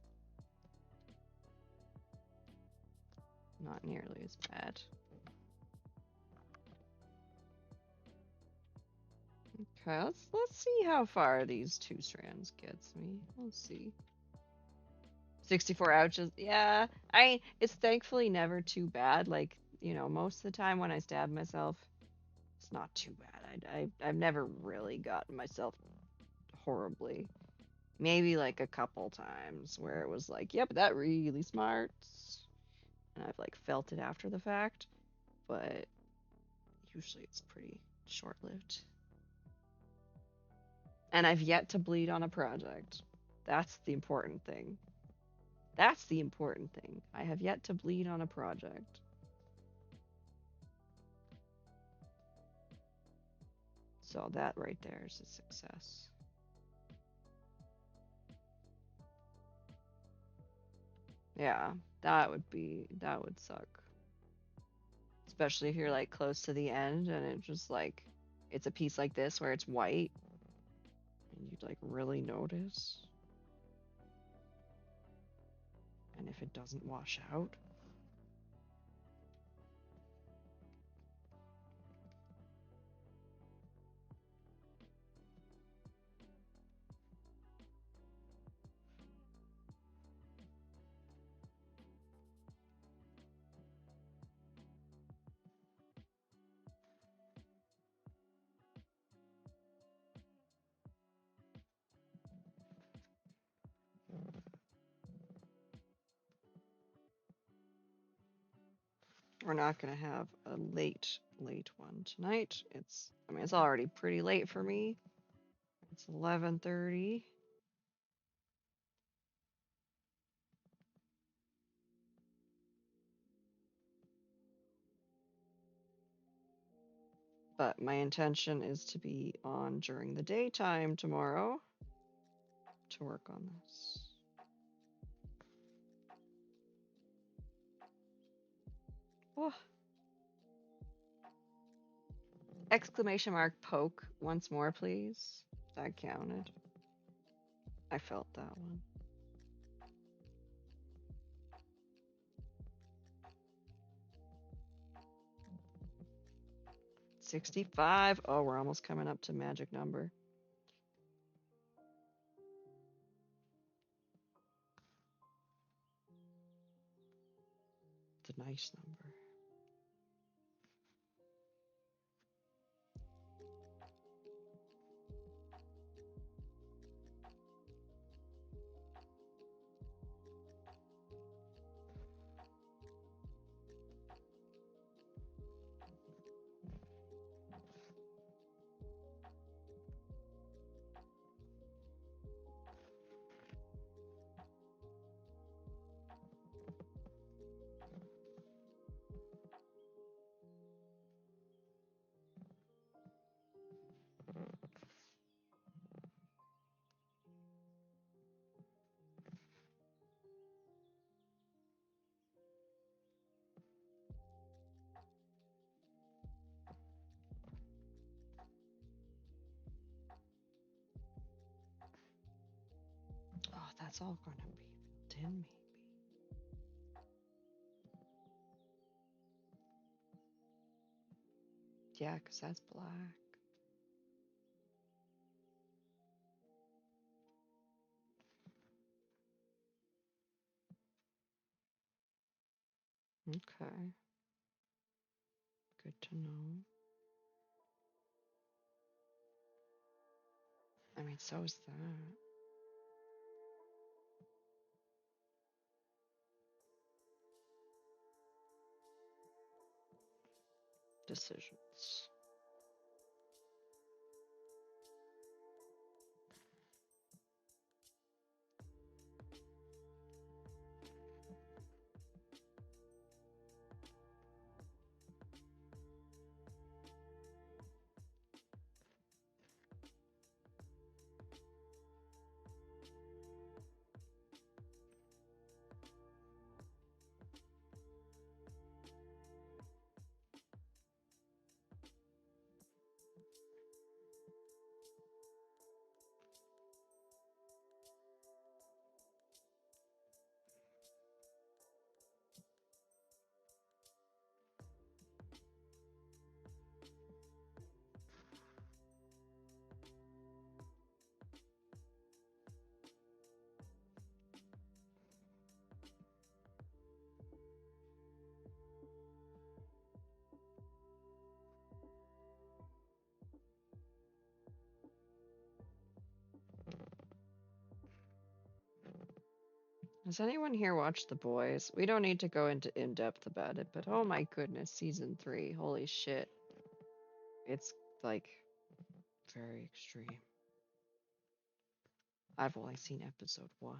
Not nearly as bad. Okay, let's see how far these 2 strands gets me. Let's see. 64 ouches. Yeah, it's thankfully never too bad. Like, most of the time when I stab myself, it's not too bad. I've never really gotten myself horribly. Maybe like a couple times where it was like, yep, that really smarts. And I've like felt it after the fact, but usually it's pretty short-lived. And I've yet to bleed on a project. That's the important thing. That's the important thing. I have yet to bleed on a project. So that right there is a success. Yeah, that would suck. Especially if you're like close to the end and it just like it's a piece like this where it's white and you'd like really notice. And if it doesn't wash out. We're not gonna have a late one tonight. It's already pretty late for me. It's 11:30. But my intention is to be on during the daytime tomorrow to work on this. Oh. Exclamation mark poke once more, please. That counted. I felt that one. $65. Oh, we're almost coming up to magic number. It's a nice number. Oh, that's all going to be filled in, maybe. Yeah, because that's black. Okay. Good to know. I mean, so is that. decisions. Has anyone here watched The Boys? We don't need to go into in depth about it, but oh my goodness, season 3, holy shit. It's like very extreme. I've only seen episode 1.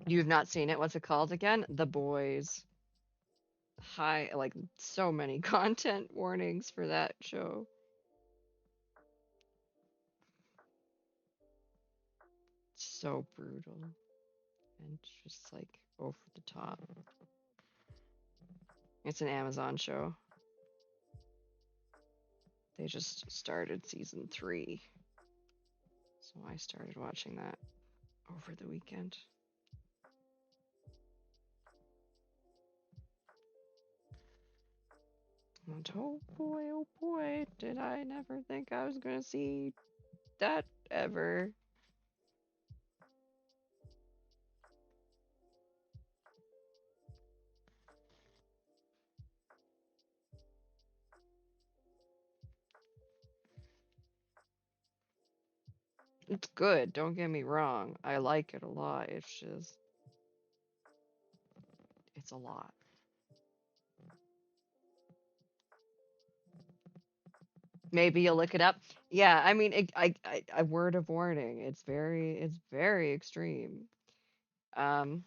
You've not seen it? What's it called again? The Boys. Hi, like so many content warnings for that show. So brutal and just like over the top. It's an Amazon show. They just started season 3. So I started watching that over the weekend. And oh boy, did I never think I was gonna see that ever. It's good, don't get me wrong. I like it a lot. It's just, it's a lot. Maybe you'll look it up. Yeah, I mean, a word of warning. It's very extreme. Um,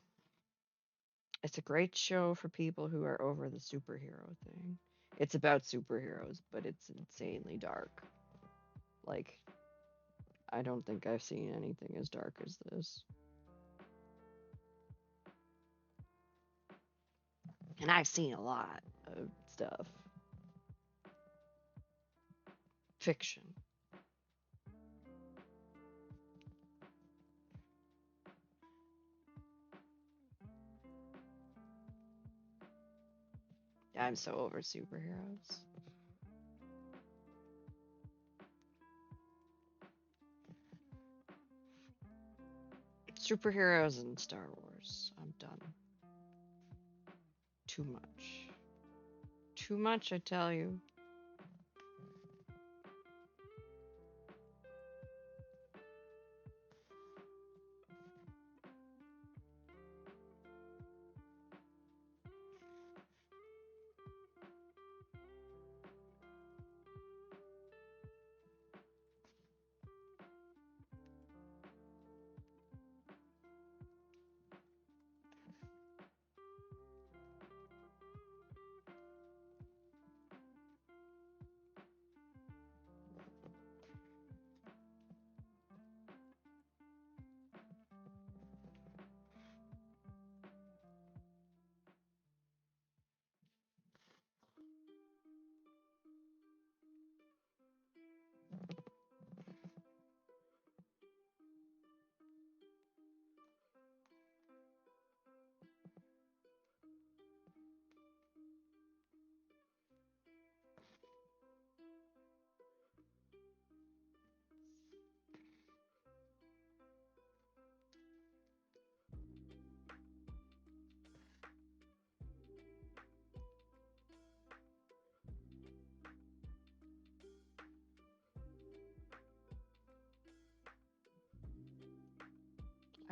it's a great show for people who are over the superhero thing. It's about superheroes, but it's insanely dark. Like, I don't think I've seen anything as dark as this. And I've seen a lot of stuff. Fiction. I'm so over superheroes. Superheroes and Star Wars. I'm done. Too much. Too much, I tell you.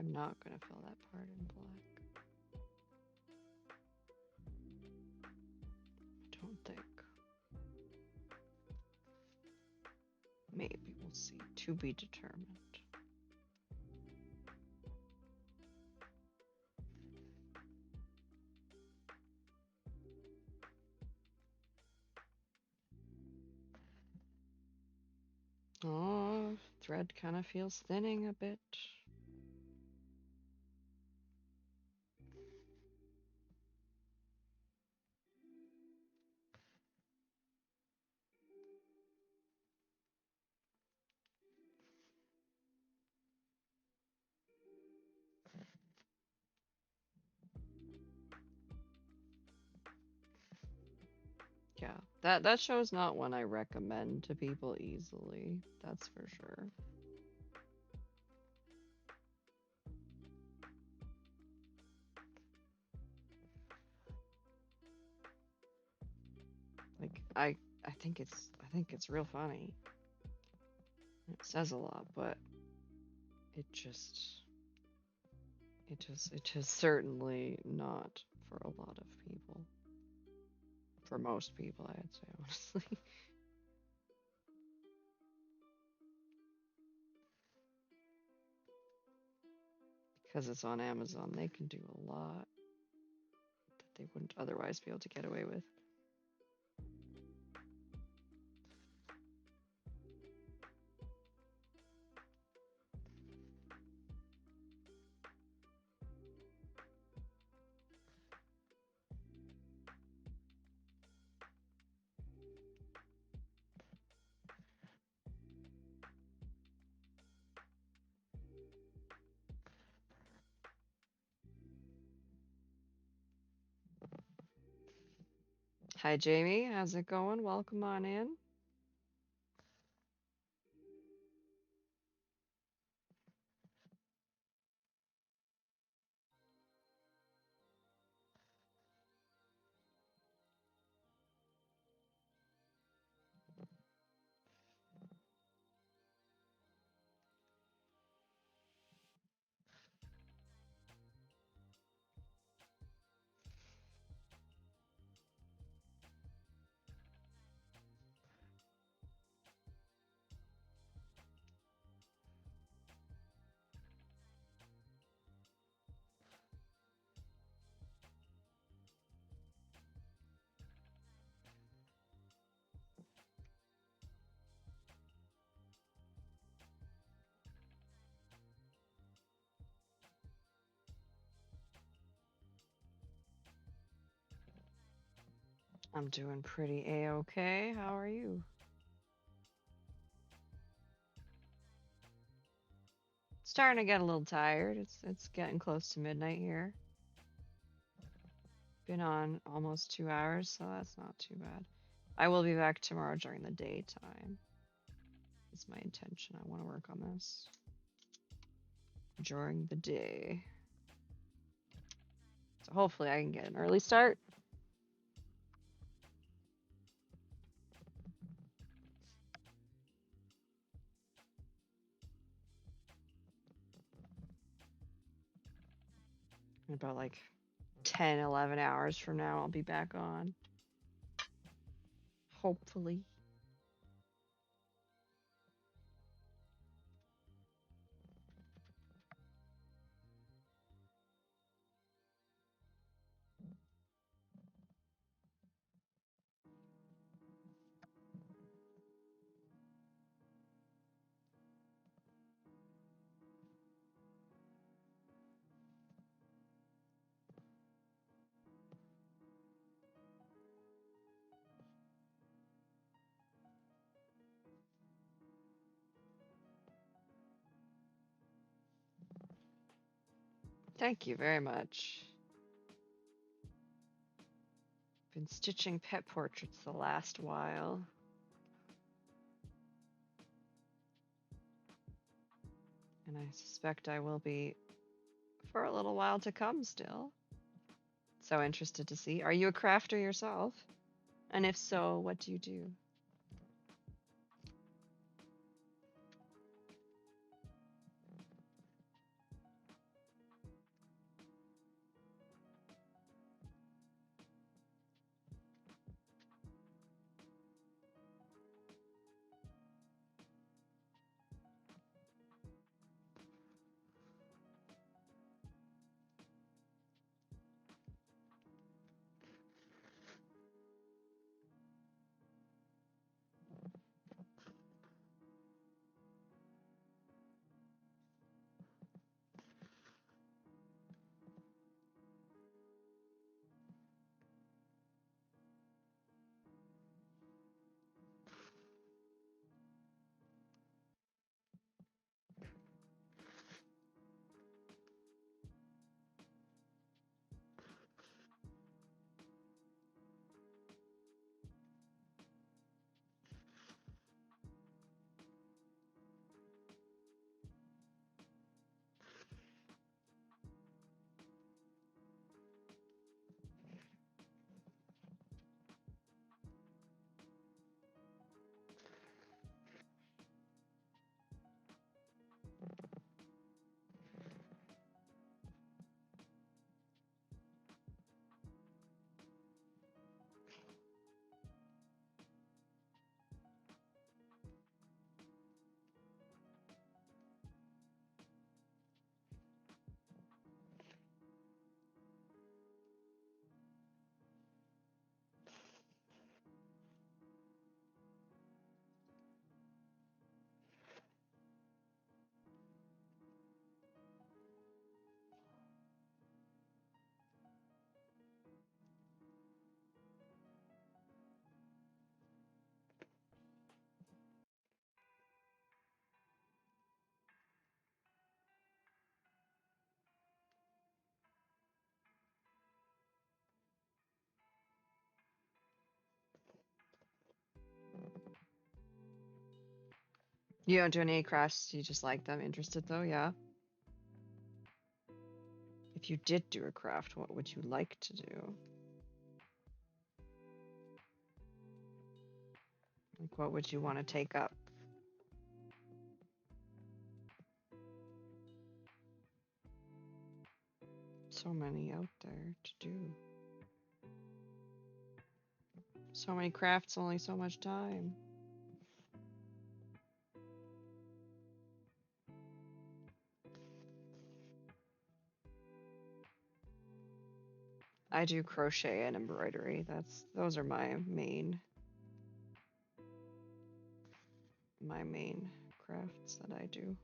I'm not going to fill that part in black. I don't think. Maybe, we'll see. To be determined. Oh, thread kind of feels thinning a bit. Yeah, that show's not one I recommend to people easily. That's for sure. Like I think it's real funny. It says a lot, but it just it is certainly not for a lot of people. For most people, I'd say, honestly. Because it's on Amazon, they can do a lot that they wouldn't otherwise be able to get away with. Hi, Jamie. How's it going? Welcome on in. I'm doing pretty A-okay. How are you? Starting to get a little tired. It's getting close to midnight here. Been on almost 2 hours, so that's not too bad. I will be back tomorrow during the daytime. It's my intention. I want to work on this during the day. So hopefully I can get an early start. In about like 10, 11 hours from now, I'll be back on. Hopefully. Thank you very much. Been stitching pet portraits the last while. And I suspect I will be for a little while to come still. So interested to see. Are you a crafter yourself? And if so, what do you do? You don't do any crafts, you just like them, interested though, yeah? If you did do a craft, what would you like to do? Like, what would you want to take up? So many out there to do. So many crafts, only so much time. I do crochet and embroidery. Those are my main crafts that I do.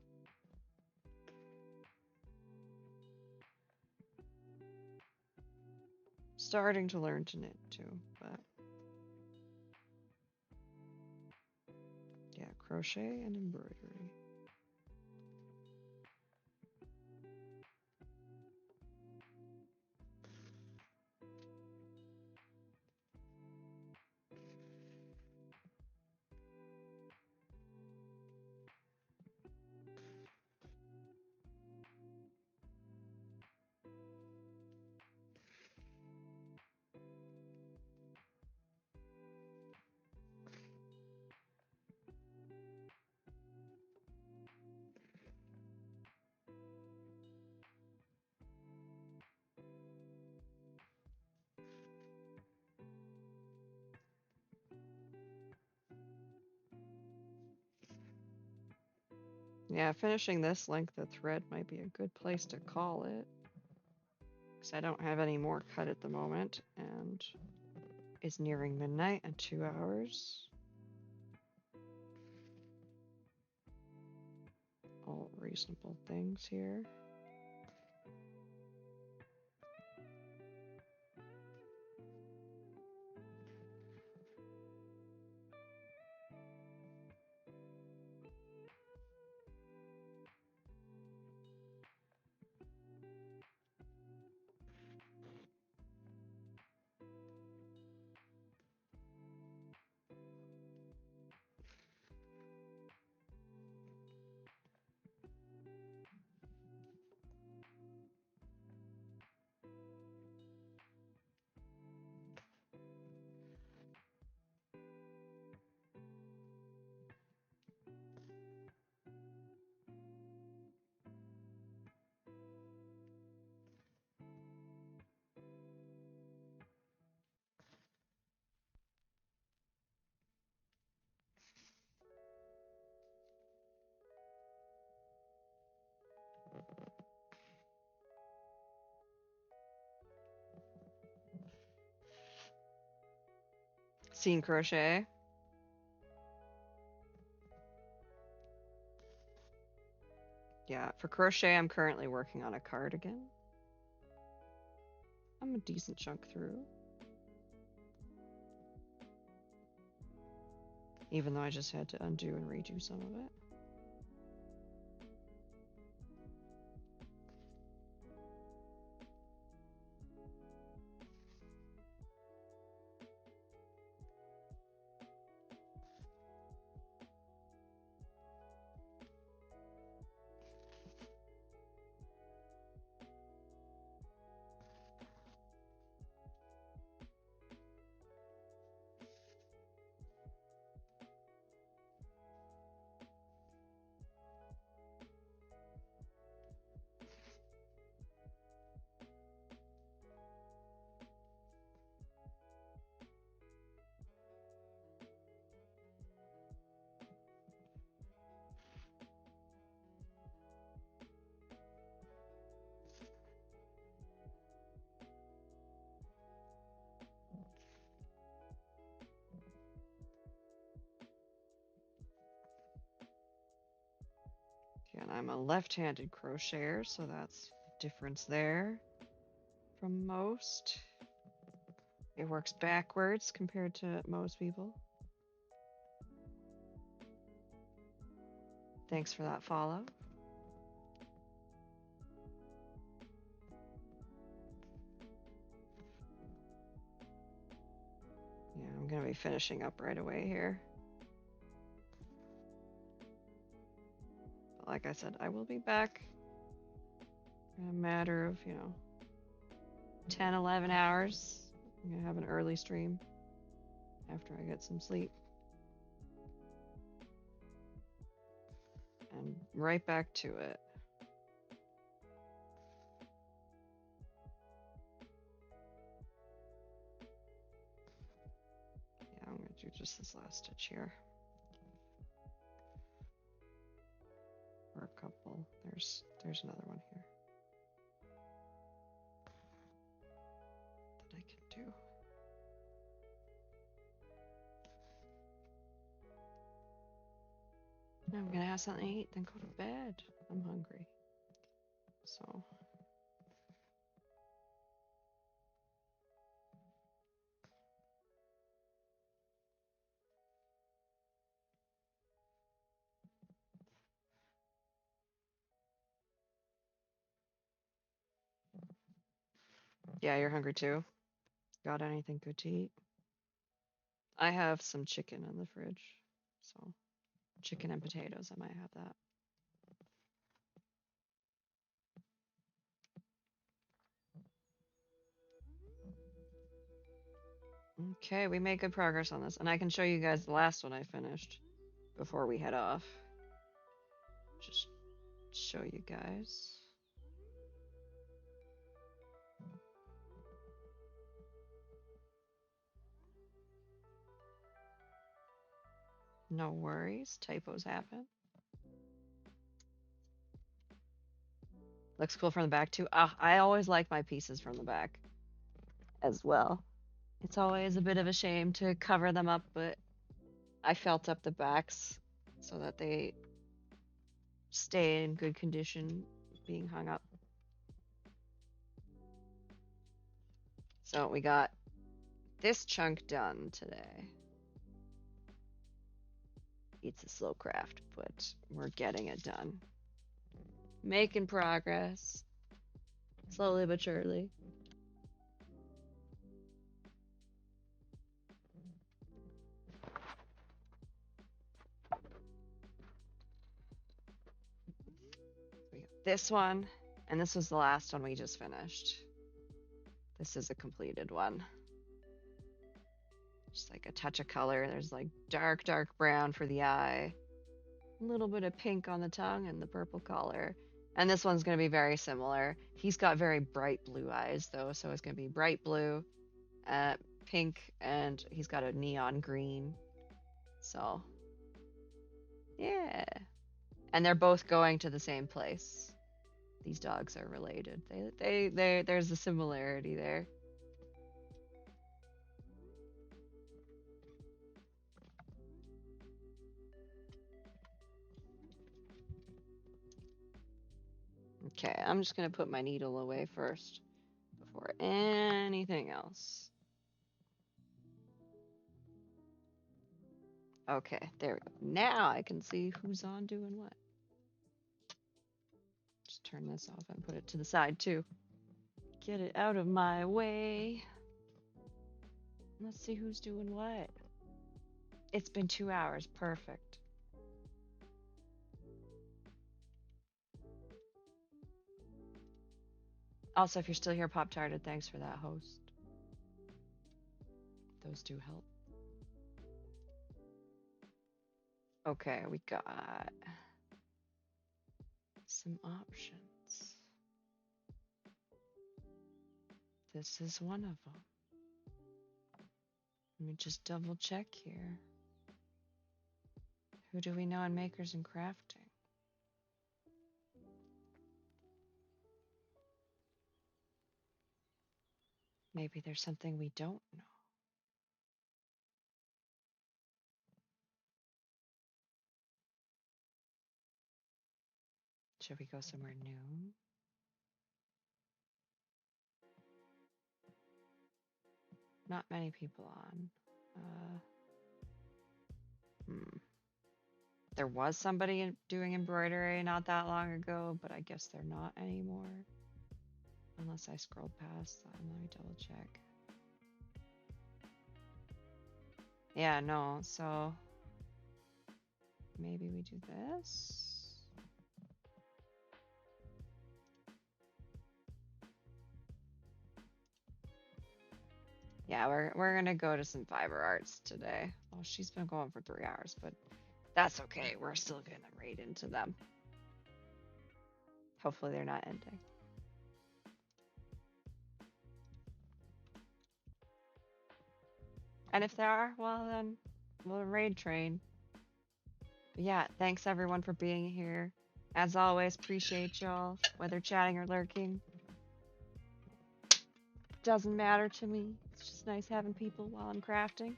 Starting to learn to knit too, but yeah, crochet and embroidery. Yeah, finishing this length of thread might be a good place to call it, because I don't have any more cut at the moment, and it's nearing midnight and 2 hours. All reasonable things here. Seam crochet. Yeah, for crochet, I'm currently working on a cardigan. I'm a decent chunk through. Even though I just had to undo and redo some of it. And I'm a left-handed crocheter, so that's a difference there from most. It works backwards compared to most people. Thanks for that follow. Yeah, I'm gonna be finishing up right away here. like I said, I will be back in a matter of, 10, 11 hours. I'm going to have an early stream after I get some sleep. And right back to it. Yeah, I'm going to do just this last stitch here. Or a couple. There's another one here that I can do. I'm gonna have something to eat, then go to bed. I'm hungry. So yeah, you're hungry too. Got anything good to eat? I have some chicken in the fridge. So chicken and potatoes, I might have that. Okay, we made good progress on this, and I can show you guys the last one I finished before we head off. Just show you guys. No worries, typos happen. Looks cool from the back too. I always like my pieces from the back as well. It's always a bit of a shame to cover them up, but I felt up the backs so that they stay in good condition being hung up. So we got this chunk done today. It's a slow craft, but we're getting it done. Making progress. Slowly but surely. We got this one, and this was the last one we just finished. This is a completed one. Just like a touch of color. There's like dark brown for the eye. A little bit of pink on the tongue and the purple collar. And this one's going to be very similar. He's got very bright blue eyes though, so it's going to be bright blue, pink, and he's got a neon green. So, yeah. And they're both going to the same place. These dogs are related. There's a similarity there. Okay, I'm just going to put my needle away first before anything else. Okay, there we go. Now I can see who's on doing what. Just turn this off and put it to the side too. Get it out of my way. Let's see who's doing what. It's been 2 hours. Perfect. Also, if you're still here, Pop Tarted, thanks for that host. Those do help. Okay, we got some options. This is one of them. Let me just double check here. Who do we know in makers and crafting? Maybe there's something we don't know. Should we go somewhere new? Not many people on. There was somebody doing embroidery not that long ago, but I guess they're not anymore. Unless I scrolled past them. Let me double check. Yeah, no, so maybe we do this. Yeah, we're gonna go to some fiber arts today. Oh, she's been going for 3 hours, but that's okay. We're still gonna raid into them. Hopefully they're not ending. And if they are, well then we'll raid train. But yeah, thanks everyone for being here. As always, appreciate y'all, whether chatting or lurking. Doesn't matter to me. It's just nice having people while I'm crafting.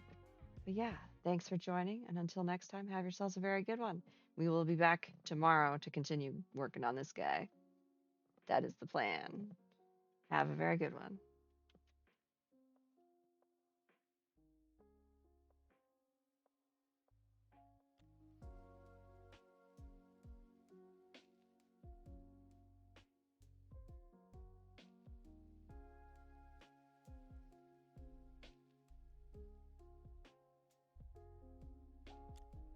But yeah, thanks for joining, and until next time, have yourselves a very good one. We will be back tomorrow to continue working on this guy. That is the plan. Have a very good one.